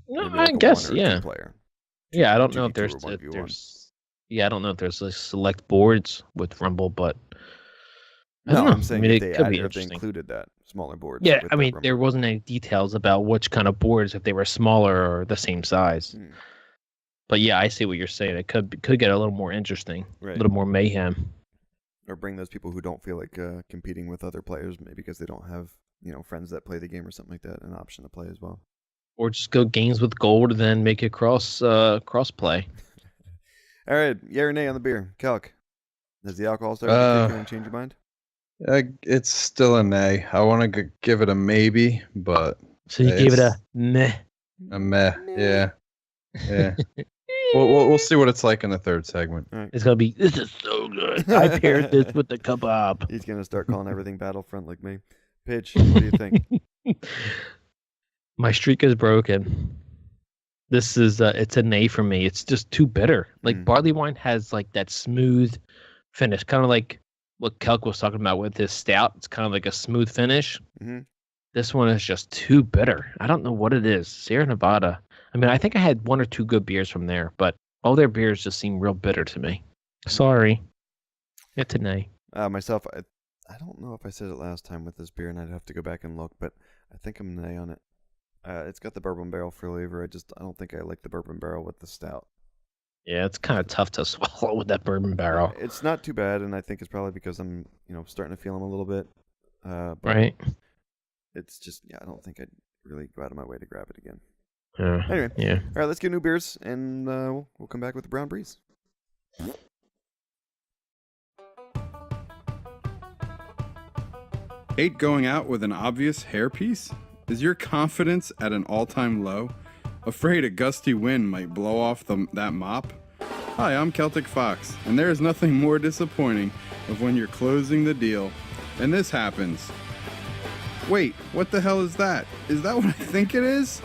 No, I guess, yeah. Player. Yeah, I don't know if there's I don't know if there's like select boards with Rumble, but I don't know. I'm saying if they included that smaller board. Yeah, I mean, there wasn't any details about which kind of boards, if they were smaller or the same size. But yeah, I see what you're saying. It could get a little more interesting, a little more mayhem. Or bring those people who don't feel like competing with other players, maybe because they don't have friends that play the game or something like that, an option to play as well. Or just go games with gold and then make it cross play. All right, yeah or nay on the beer, Calc. Has the alcohol started to kick in and change your mind? It's still a nay. I want to give it a maybe, but so you gave it a meh. A meh, yeah. We'll see what it's like in the third segment. Right. It's gonna be. This is so good. I paired this with the kebab. He's gonna start calling everything Battlefront like me. Pitch. What do you think? My streak is broken. This is it's a nay for me. It's just too bitter. Like barley wine has like that smooth finish, kind of like what Kelk was talking about with his stout. It's kind of like a smooth finish. Mm-hmm. This one is just too bitter. I don't know what it is. Sierra Nevada. I mean, I think I had 1 or 2 good beers from there, but all their beers just seem real bitter to me. Sorry. It's a nay. Myself, I don't know if I said it last time with this beer, and I'd have to go back and look, but I think I'm nay on it. It's got the bourbon barrel flavor. I don't think I like the bourbon barrel with the stout. Yeah, it's kind of tough to swallow with that bourbon barrel. It's not too bad, and I think it's probably because I'm, starting to feel them a little bit. But right. It's just, I don't think I'd really go out of my way to grab it again. Anyway, yeah. All right, let's get new beers, and we'll come back with the Brown Breeze. Hate going out with an obvious hairpiece? Is your confidence at an all-time low? Afraid a gusty wind might blow off that mop? Hi, I'm Celtic Fox, and there is nothing more disappointing of when you're closing the deal, and this happens. Wait, what the hell is that? Is that what I think it is?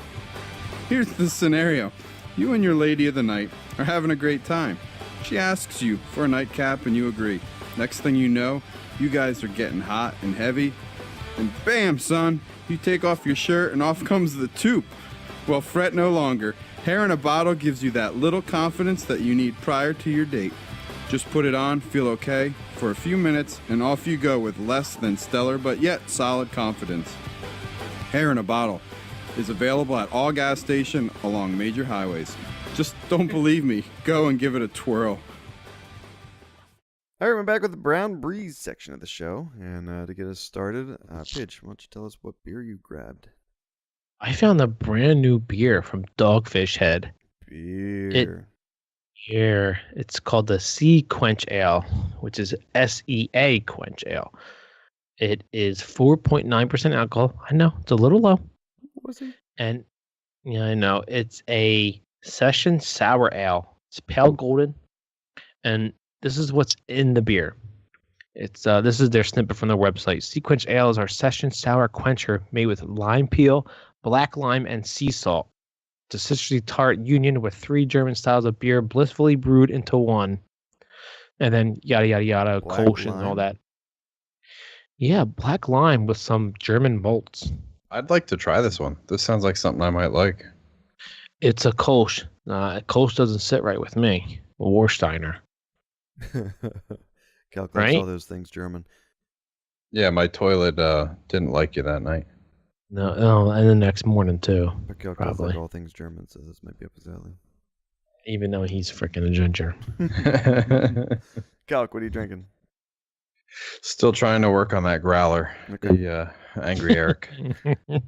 Here's the scenario. You and your lady of the night are having a great time. She asks you for a nightcap and you agree. Next thing you know, you guys are getting hot and heavy, and bam, son, you take off your shirt and off comes the toop. Well, fret no longer. Hair in a bottle gives you that little confidence that you need prior to your date. Just put it on, feel okay, for a few minutes, and off you go with less than stellar but yet solid confidence. Hair in a bottle is available at all gas stations along major highways. Just don't believe me. Go and give it a twirl. All right, we're back with the Brown Breeze section of the show. And to get us started, Pidge, why don't you tell us what beer you grabbed? I found a brand new beer from Dogfish Head. Beer. It's called the Seaquench Ale, which is SEA Quench Ale. It is 4.9% alcohol. I know, it's a little low. What was it? And yeah, I know. It's a session sour ale. It's pale golden. And this is what's in the beer. It's this is their snippet from their website. Seaquench Ale is our session sour quencher made with lime peel, black lime, and sea salt. It's a citrusy tart union with 3 German styles of beer blissfully brewed into one. And then yada yada yada, Kolsch and all that. Yeah, black lime with some German malts. I'd like to try this one. This sounds like something I might like. It's a Kolsch. Kolsch doesn't sit right with me. Warsteiner. Calculates right? all those things German. Yeah, my toilet didn't like you that night. No, and the next morning too. But Calculates Probably. like all things German, so this might be up his alley. Even though he's freaking a ginger. Calc, what are you drinking? Still trying to work on that growler. Okay. The Angry Erik.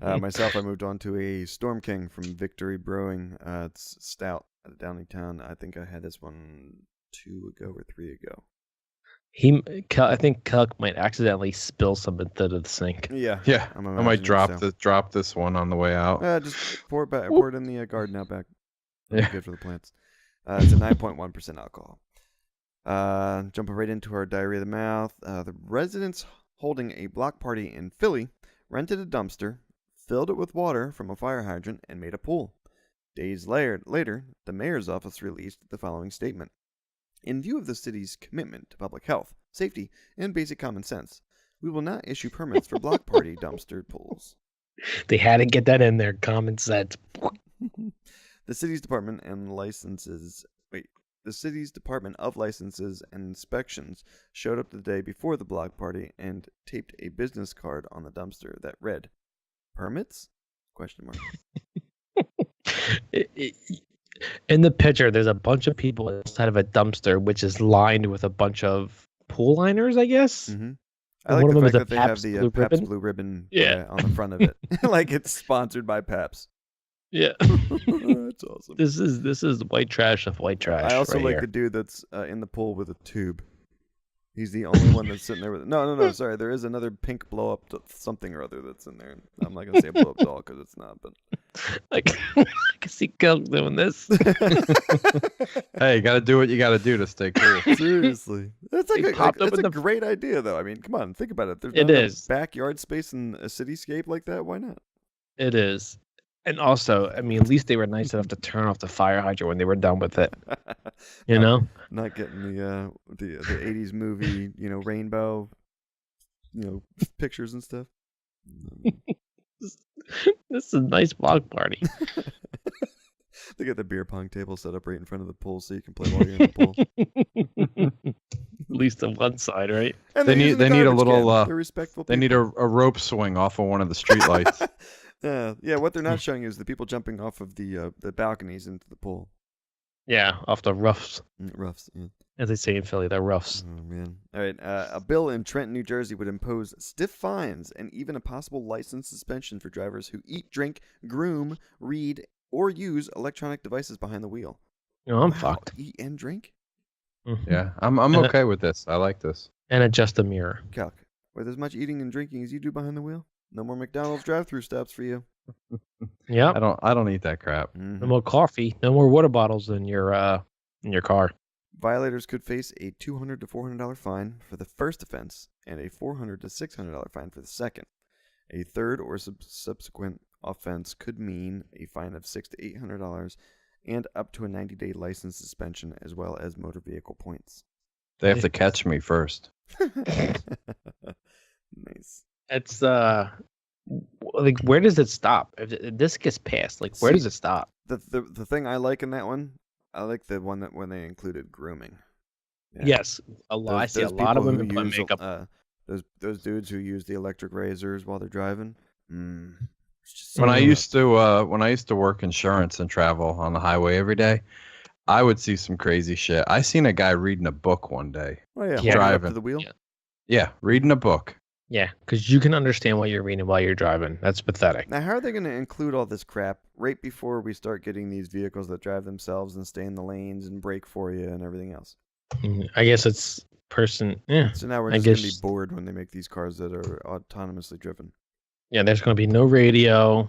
Myself, I moved on to a Storm King from Victory Brewing. It's stout out of Downingtown. I think I had this one 2 ago or 3 ago. I think Calc might accidentally spill some into the sink. Yeah. I might drop this one on the way out. Just pour it back. Pour it in the garden out back. That's good for the plants. It's a 9.1% alcohol. Jumping right into our diarrhea of the mouth. The residents holding a block party in Philly rented a dumpster, filled it with water from a fire hydrant, and made a pool. Days later, the mayor's office released the following statement. In view of the city's commitment to public health, safety, and basic common sense, we will not issue permits for block party dumpster pools. They had to get that in there. Common sense. The city's Department of Licenses and Inspections showed up the day before the block party and taped a business card on the dumpster that read, "Permits?" ? In the picture, there's a bunch of people inside of a dumpster, which is lined with a bunch of pool liners, I guess. Mm-hmm. I like one the of them fact is that a they have Pabst the Blue Pabst Ribbon. Blue Ribbon Yeah. on the front of it. Like it's sponsored by Pabst. Yeah. That's awesome. This is white trash of white trash. I also right like here. the dude that's in the pool with a tube. He's the only one that's sitting there with it. No, sorry. There is another pink blow up something or other that's in there. I'm not going to say a blow up doll because it's not, but. I can see Calc doing this. Hey, you got to do what you got to do to stay cool. Seriously. That's like popped up that's in a the- great idea, though. I mean, come on. Think about it. There's It not enough is. backyard space in a cityscape like that. Why not? It is. And also, I mean, at least they were nice enough to turn off the fire hydrant when they were done with it. You know? Not getting the 80s movie, rainbow, pictures and stuff. This is a nice block party. They got the beer pong table set up right in front of the pool so you can play while you're in the pool. At least on one side, right? And They they're need using the a garbage little can. They're respectful they need a rope swing off of one of the streetlights. Yeah, what they're not showing you is the people jumping off of the balconies into the pool. Yeah, off the roughs. Roughs, yeah. As they say in Philly, they're roughs. Oh, man. All right. A bill in Trenton, New Jersey would impose stiff fines and even a possible license suspension for drivers who eat, drink, groom, read, or use electronic devices behind the wheel. No, I'm fucked. Eat and drink? Mhm. Yeah, I'm okay with this. I like this. And adjust the mirror. Calc, Where there's much eating and drinking as you do behind the wheel. No more McDonald's drive-through stops for you. Yeah. I don't eat that crap. No more coffee. No more water bottles in your car. Violators could face a $200 to $400 fine for the first offense and a $400 to $600 fine for the second. A third or subsequent offense could mean a fine of $600 to $800 and up to a 90-day license suspension, as well as motor vehicle points. They have to catch me first. Nice. It's like, where does it stop? If this gets passed, like, where does it stop? The thing I like in that one, I like the one that when they included grooming. Yeah. Yes, a lot. I see a lot of women put makeup. Those dudes who use the electric razors while they're driving. When I used to work insurance and travel on the highway every day, I would see some crazy shit. I seen a guy reading a book one day. Oh yeah, driving up to the wheel. Yeah, reading a book. Yeah, because you can understand what you're reading while you're driving. That's pathetic. Now, how are they going to include all this crap right before we start getting these vehicles that drive themselves and stay in the lanes and brake for you and everything else? I guess it's person. Yeah. So now we're just going to be bored when they make these cars that are autonomously driven. Yeah, there's going to be no radio.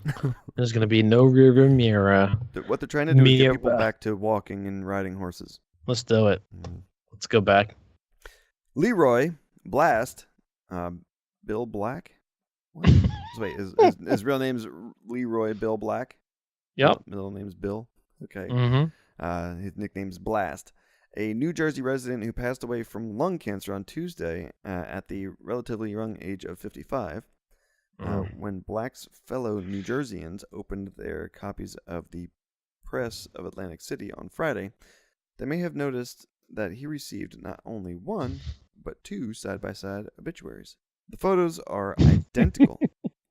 There's going to be no rear view mirror. What they're trying to do is get people back to walking and riding horses. Let's do it. Let's go back. Leroy Blast. Bill Black? Wait, his real name's Leroy Bill Black? Yep. Middle name's Bill? Okay. Mm-hmm. His nickname's Blast. A New Jersey resident who passed away from lung cancer on Tuesday at the relatively young age of 55. When Black's fellow New Jerseyans opened their copies of the Press of Atlantic City on Friday, they may have noticed that he received not only one, but two side-by-side obituaries. The photos are identical,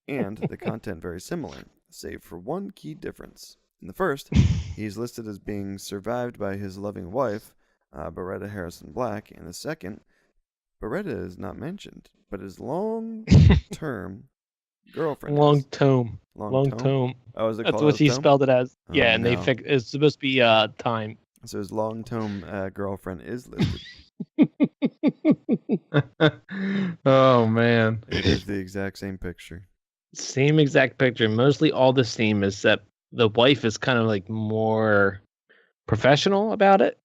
and the content very similar, save for one key difference. In the first, he's listed as being survived by his loving wife, Beretta Harrison Black. In the second, Beretta is not mentioned, but his long-term girlfriend. Long tome. Oh, is it That's called what he tome? spelled it as. Oh, yeah, and no. it's supposed to be time. So his long-term girlfriend is listed. Oh man, It is the exact same picture. Same exact picture. Mostly all the same, except the wife is kind of like more professional about it.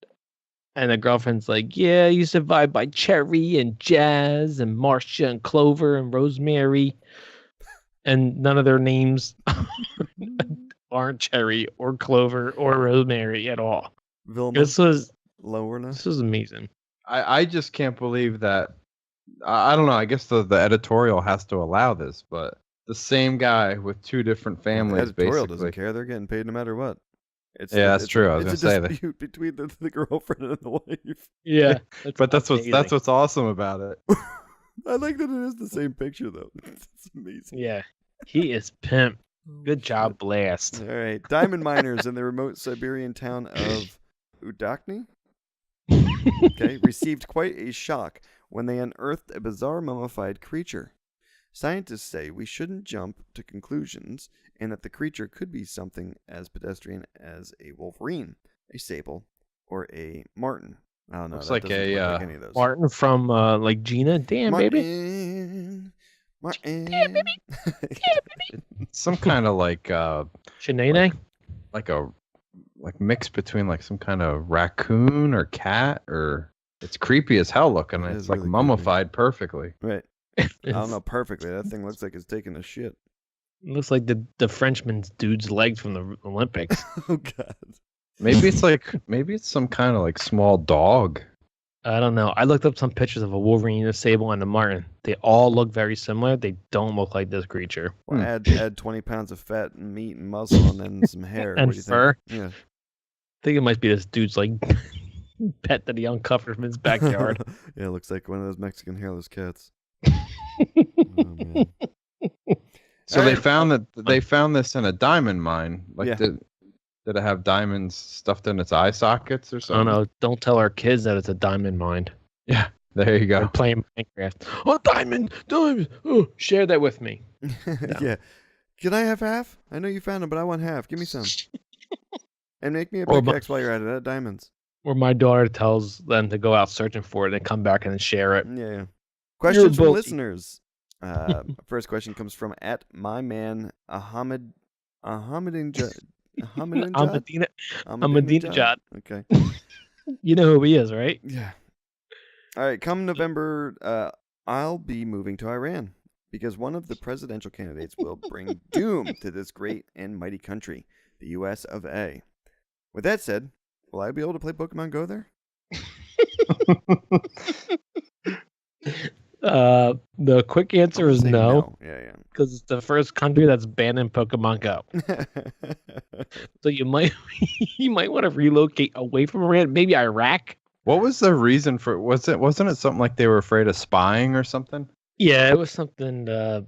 And the girlfriend's like, yeah, you survived by Cherry and Jazz and Marcia and Clover and Rosemary. And none of their names aren't Cherry or Clover or Rosemary at all. Vilma, This was Lorna. amazing. I just can't believe that. I don't know. I guess the editorial has to allow this, but the same guy with two different families. The editorial basically doesn't care. They're getting paid no matter what. That's true. I was it's gonna a say that. dispute between the girlfriend and the wife. Yeah. But that's what's awesome about it. I like that it is the same picture though. It's amazing. Yeah. He is pimp. Good job, Blast. All right, diamond miners in the remote Siberian town of Udakny, received quite a shock when they unearthed a bizarre mummified creature. Scientists say we shouldn't jump to conclusions and that the creature could be something as pedestrian as a wolverine, a sable, or a marten. I don't know. Looks that like doesn't a, look like any of those. Martin from like Gina. Damn, baby. Martin. Yeah, baby. Some kind of like Shanae? like a mix between like some kind of raccoon or cat, or it's creepy as hell looking. It It's is like really perfectly perfectly. Right. I don't know perfectly. That thing looks like it's taking a shit. It looks like the Frenchman's dude's legs from the Olympics. Oh God. Maybe it's some kind of like small dog. I don't know. I looked up some pictures of a Wolverine, a Sable, and a Martin. They all look very similar. They don't look like this creature. Well, add 20 pounds of fat and meat and muscle and then some hair. And what do you fur. Think? Yeah. I think it might be this dude's like pet that he uncovered from his backyard. Yeah, it looks like one of those Mexican hairless cats. Oh, man. So they found this in a diamond mine. Like Yeah. did it have diamonds stuffed in its eye sockets or I don't something? know. Don't tell our kids that it's a diamond mine. Yeah, there you They're go. playing Minecraft. Oh, diamond! Oh, share that with me. Yeah. Can I have half? I know you found them, but I want half. Give me some. And make me a Or pickaxe while you're at it. At diamonds. Or my daughter tells them to go out searching for it and come back and share it. Yeah. Questions from both- listeners. First question comes from at my man Ahmadinejad. Ahmadinejad. Okay. You know who he is, right? Yeah. All right. Come November, I'll be moving to Iran because one of the presidential candidates will bring doom to this great and mighty country, the U.S. of A. With that said, will I be able to play Pokemon Go there? The quick answer is Say no, Yeah, because it's the first country that's banning Pokemon Go. yeah. So you might want to relocate away from Iran, maybe Iraq. What was the reason for? Wasn't it something like they were afraid of spying or something? Yeah, it was something that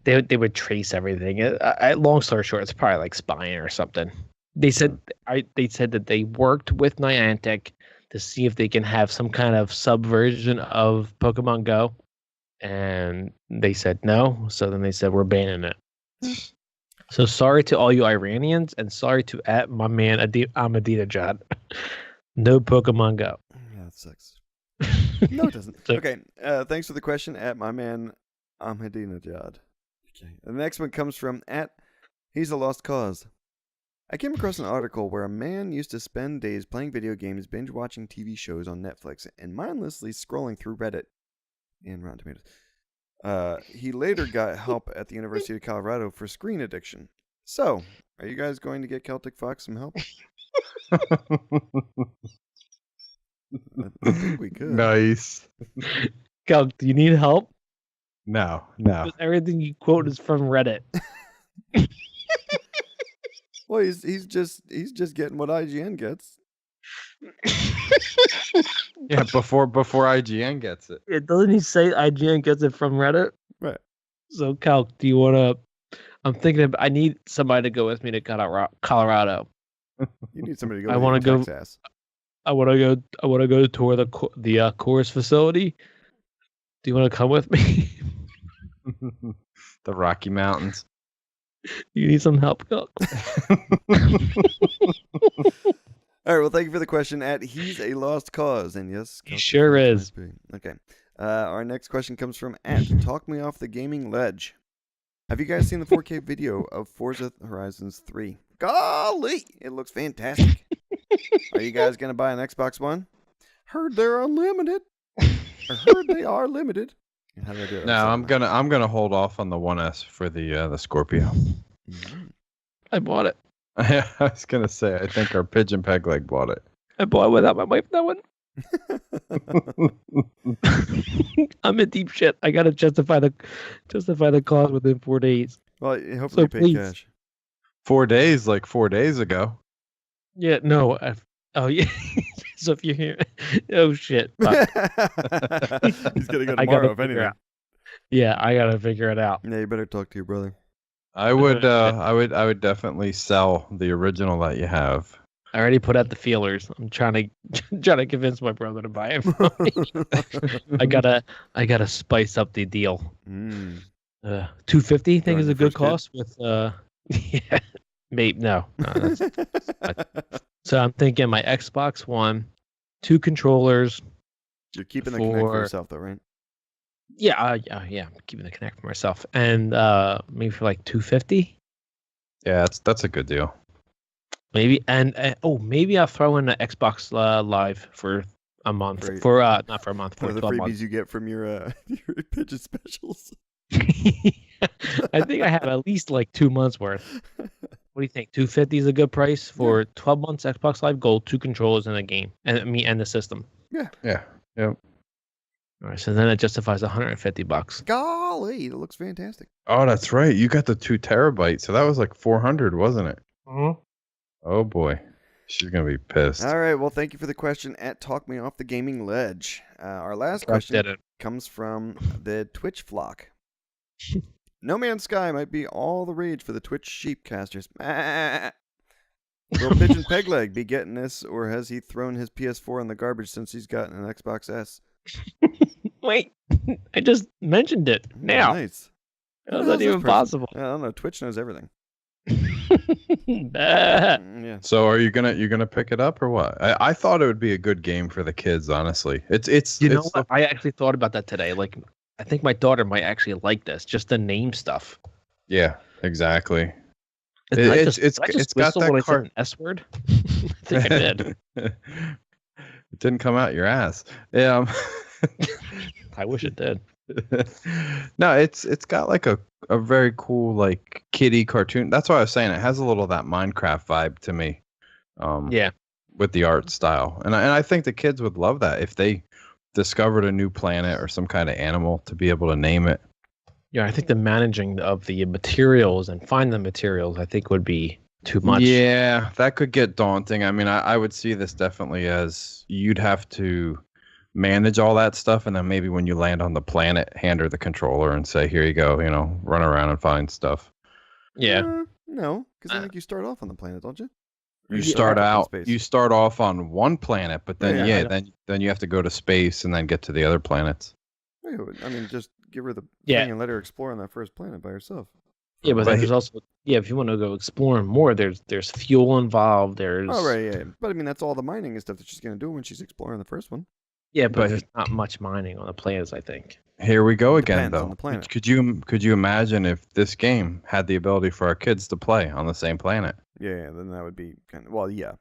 they would trace everything. Long story short, it's probably like spying or something. They said that they worked with Niantic to see if they can have some kind of subversion of Pokemon Go, and they said no. So then they said we're banning it. So sorry to all you Iranians, and sorry to at my man Ahmadinejad. No Pokemon Go. Yeah, that sucks. No, it doesn't. Okay. Thanks for the question at my man Ahmadinejad. Okay. The next one comes from at He's a Lost Cause. I came across an article where a man used to spend days playing video games, binge watching TV shows on Netflix, and mindlessly scrolling through Reddit and Rotten Tomatoes. He later got help at the University of Colorado for screen addiction. So, are you guys going to get Celtic Fox some help? I think we could. Nice. Cal, do you need help? No. Because everything you quote is from Reddit. Well, he's just getting what IGN gets. Yeah, before IGN gets it. Doesn't he say IGN gets it from Reddit? Right. So, Cal, do you want to? I'm thinking I need somebody to go with me to Colorado. You need somebody to go. I want to go. Texas. I want to go tour the Coors facility. Do you want to come with me? The Rocky Mountains. You need some help, Cal? All right. Well, thank you for the question. At He's a Lost Cause, and yes, He sure is. Okay. Our next question comes from at Talk Me Off the Gaming Ledge. Have you guys seen the 4K video of Forza Horizons 3? Golly, it looks fantastic. Are you guys gonna buy an Xbox One? Heard they're unlimited. I heard they are limited. How do I do it? No, I'm gonna hold off on the 1S for the Scorpio. Mm-hmm. I bought it. I was gonna say I think our pigeon peg leg bought it. I bought it without my wife. That one. I'm in deep shit. I gotta justify the cost within 4 days. Well, hopefully you pay please. cash. 4 days, like 4 days ago. Yeah, no. Oh yeah. So if you're here, oh shit. Fuck. He's gonna go I gotta tomorrow, if figure anything. out. Yeah, I gotta figure it out. Yeah, you better talk to your brother. I would definitely sell the original that you have. I already put out the feelers. I'm trying to convince my brother to buy it for me. I gotta spice up the deal. $250 think is a good cost with yeah, maybe no. That's, so I'm thinking my Xbox One, 2 controllers. You're keeping the Kinect for yourself though, right? Yeah, I'm keeping the Kinect for myself, and maybe for like $250. Yeah, that's a good deal. Maybe maybe I'll throw in the Xbox Live for a month. Right. For not for a month. For One of the 12 freebies months. you get from your pigeon specials. I think I have at least like 2 months worth. What do you think? $250 is a good price for 12 months Xbox Live Gold, 2 controllers in a game, and the system. Yeah. Yep. All right, so then it justifies $150. Golly, it looks fantastic. Oh, that's right. You got the 2 terabytes, so that was like 400, wasn't it? Mm-hmm. Oh boy, she's gonna be pissed. All right, well, thank you for the question at Talk Me Off the Gaming Ledge. Our last question comes from the Twitch flock. No Man's Sky might be all the rage for the Twitch sheepcasters. Will Pigeon Pegleg be getting this, or has he thrown his PS4 in the garbage since he's gotten an Xbox S? Wait, I just mentioned it now. Nice. How is that even possible? I don't know. Twitch knows everything. Yeah. So are you're gonna pick it up or what? I thought it would be a good game for the kids. Honestly, it's you know what? I actually thought about that today. Like, I think my daughter might actually like this. Just the name stuff. Yeah, exactly. It's got that an S word. I think I did. It didn't come out your ass. Yeah. I wish it did. No, it's got like a very cool like kiddie cartoon. That's why I was saying it has a little of that Minecraft vibe to me. Yeah. With the art style, and I think the kids would love that if they discovered a new planet or some kind of animal to be able to name it. Yeah, I think the managing of the materials and find the materials, I think, would be too much. Yeah, that could get daunting. I mean, I would see this definitely as you'd have to manage all that stuff, and then maybe when you land on the planet, hand her the controller and say, "Here you go," run around and find stuff. Yeah. No, because I think you start off on the planet, don't you? You start off on one planet, but then then you have to go to space and then get to the other planets. I mean, just give her the thing and let her explore on that first planet by herself. Yeah, but then there's also if you want to go exploring more, there's fuel involved. There's but I mean that's all the mining and stuff that she's gonna do when she's exploring the first one. Yeah, but there's not much mining on the planets, I think. Here we go again, Depends though. on the planet. Could you imagine if this game had the ability for our kids to play on the same planet? Yeah, then that would be kind of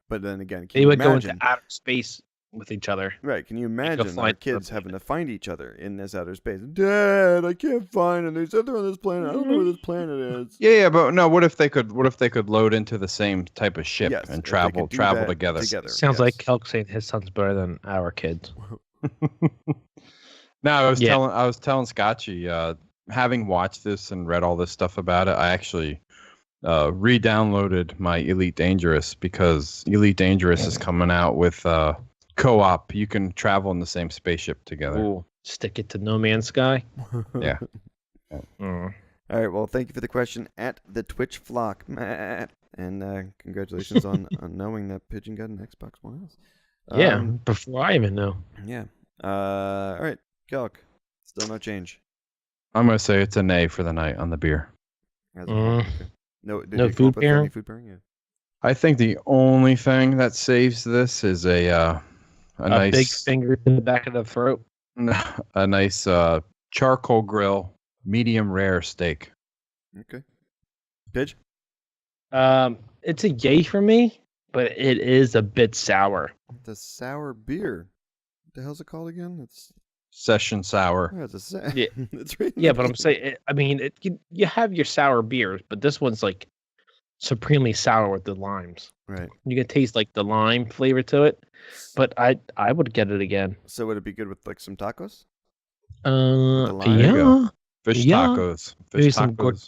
but then again, they would go into outer space with each other. Right? Can you imagine our kids having to find each other in this outer space? Dad, I can't find them. They said they're on this planet. I don't know where this planet is. Yeah, but no. What if they could load into the same type of ship and travel together? Sounds like Kelk saying his son's better than our kids. No, I was telling Scotchy, having watched this and read all this stuff about it, I actually re-downloaded my Elite Dangerous because Elite Dangerous is coming out with co-op. You can travel in the same spaceship together. Ooh, stick it to No Man's Sky. Yeah. All right. Well, thank you for the question at the Twitch Flock, and congratulations on knowing that Pigeon got an Xbox One S. Yeah, before I even know. Yeah. All right, Kelk. Still no change. I'm gonna say it's a nay for the night on the beer. Okay. No food pairing. Food pairing. Yeah. I think the only thing that saves this is a nice big finger in the back of the throat. A nice charcoal grill, medium rare steak. Okay. Pidge? It's a yay for me, but it is a bit sour. The sour beer. What the hell's it called again? It's Session sour. Yeah, it's right. Yeah, but I'm saying, you have your sour beers, but this one's like supremely sour with the limes. Right. You can taste like the lime flavor to it, but I would get it again. So would it be good with like some tacos? Yeah. Fish tacos. Maybe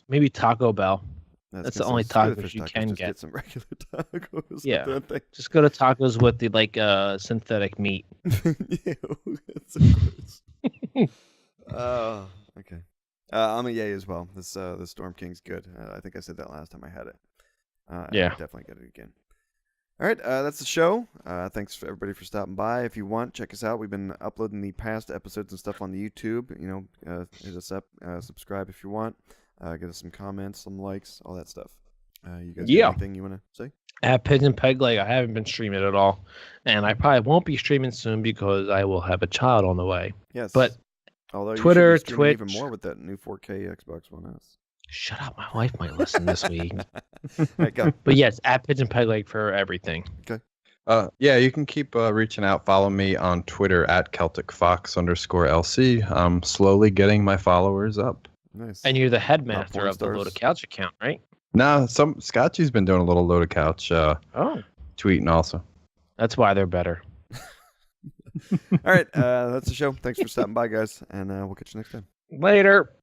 maybe Taco Bell. That's the only tacos you can get. Some regular tacos. Yeah. Just go to tacos with the synthetic meat. Okay. I'm a yay as well. This Storm King's good. I think I said that last time I had it. Yeah. I'll definitely get it again. All right, that's the show. Thanks for everybody for stopping by. If you want, check us out. We've been uploading the past episodes and stuff on the YouTube. Hit us up, subscribe if you want. Get us some comments, some likes, all that stuff. You guys got anything you want to say? At Pigeon Peg Leg, I haven't been streaming at all, and I probably won't be streaming soon because I will have a child on the way. Yes, but although Twitter, you should be Twitch, even more with that new 4K Xbox One S. Shut up, my wife might listen this week. Right, go. But yes, at Pigeon Peg Leg for everything. Okay. Yeah, you can keep reaching out. Follow me on Twitter at CelticFox_LC. I'm slowly getting my followers up. Nice. And you're the headmaster of the Loaded Couch account, right? No, Scotchy's been doing a little Loaded Couch tweeting also. That's why they're better. All right, that's the show. Thanks for stopping by, guys, and we'll catch you next time. Later.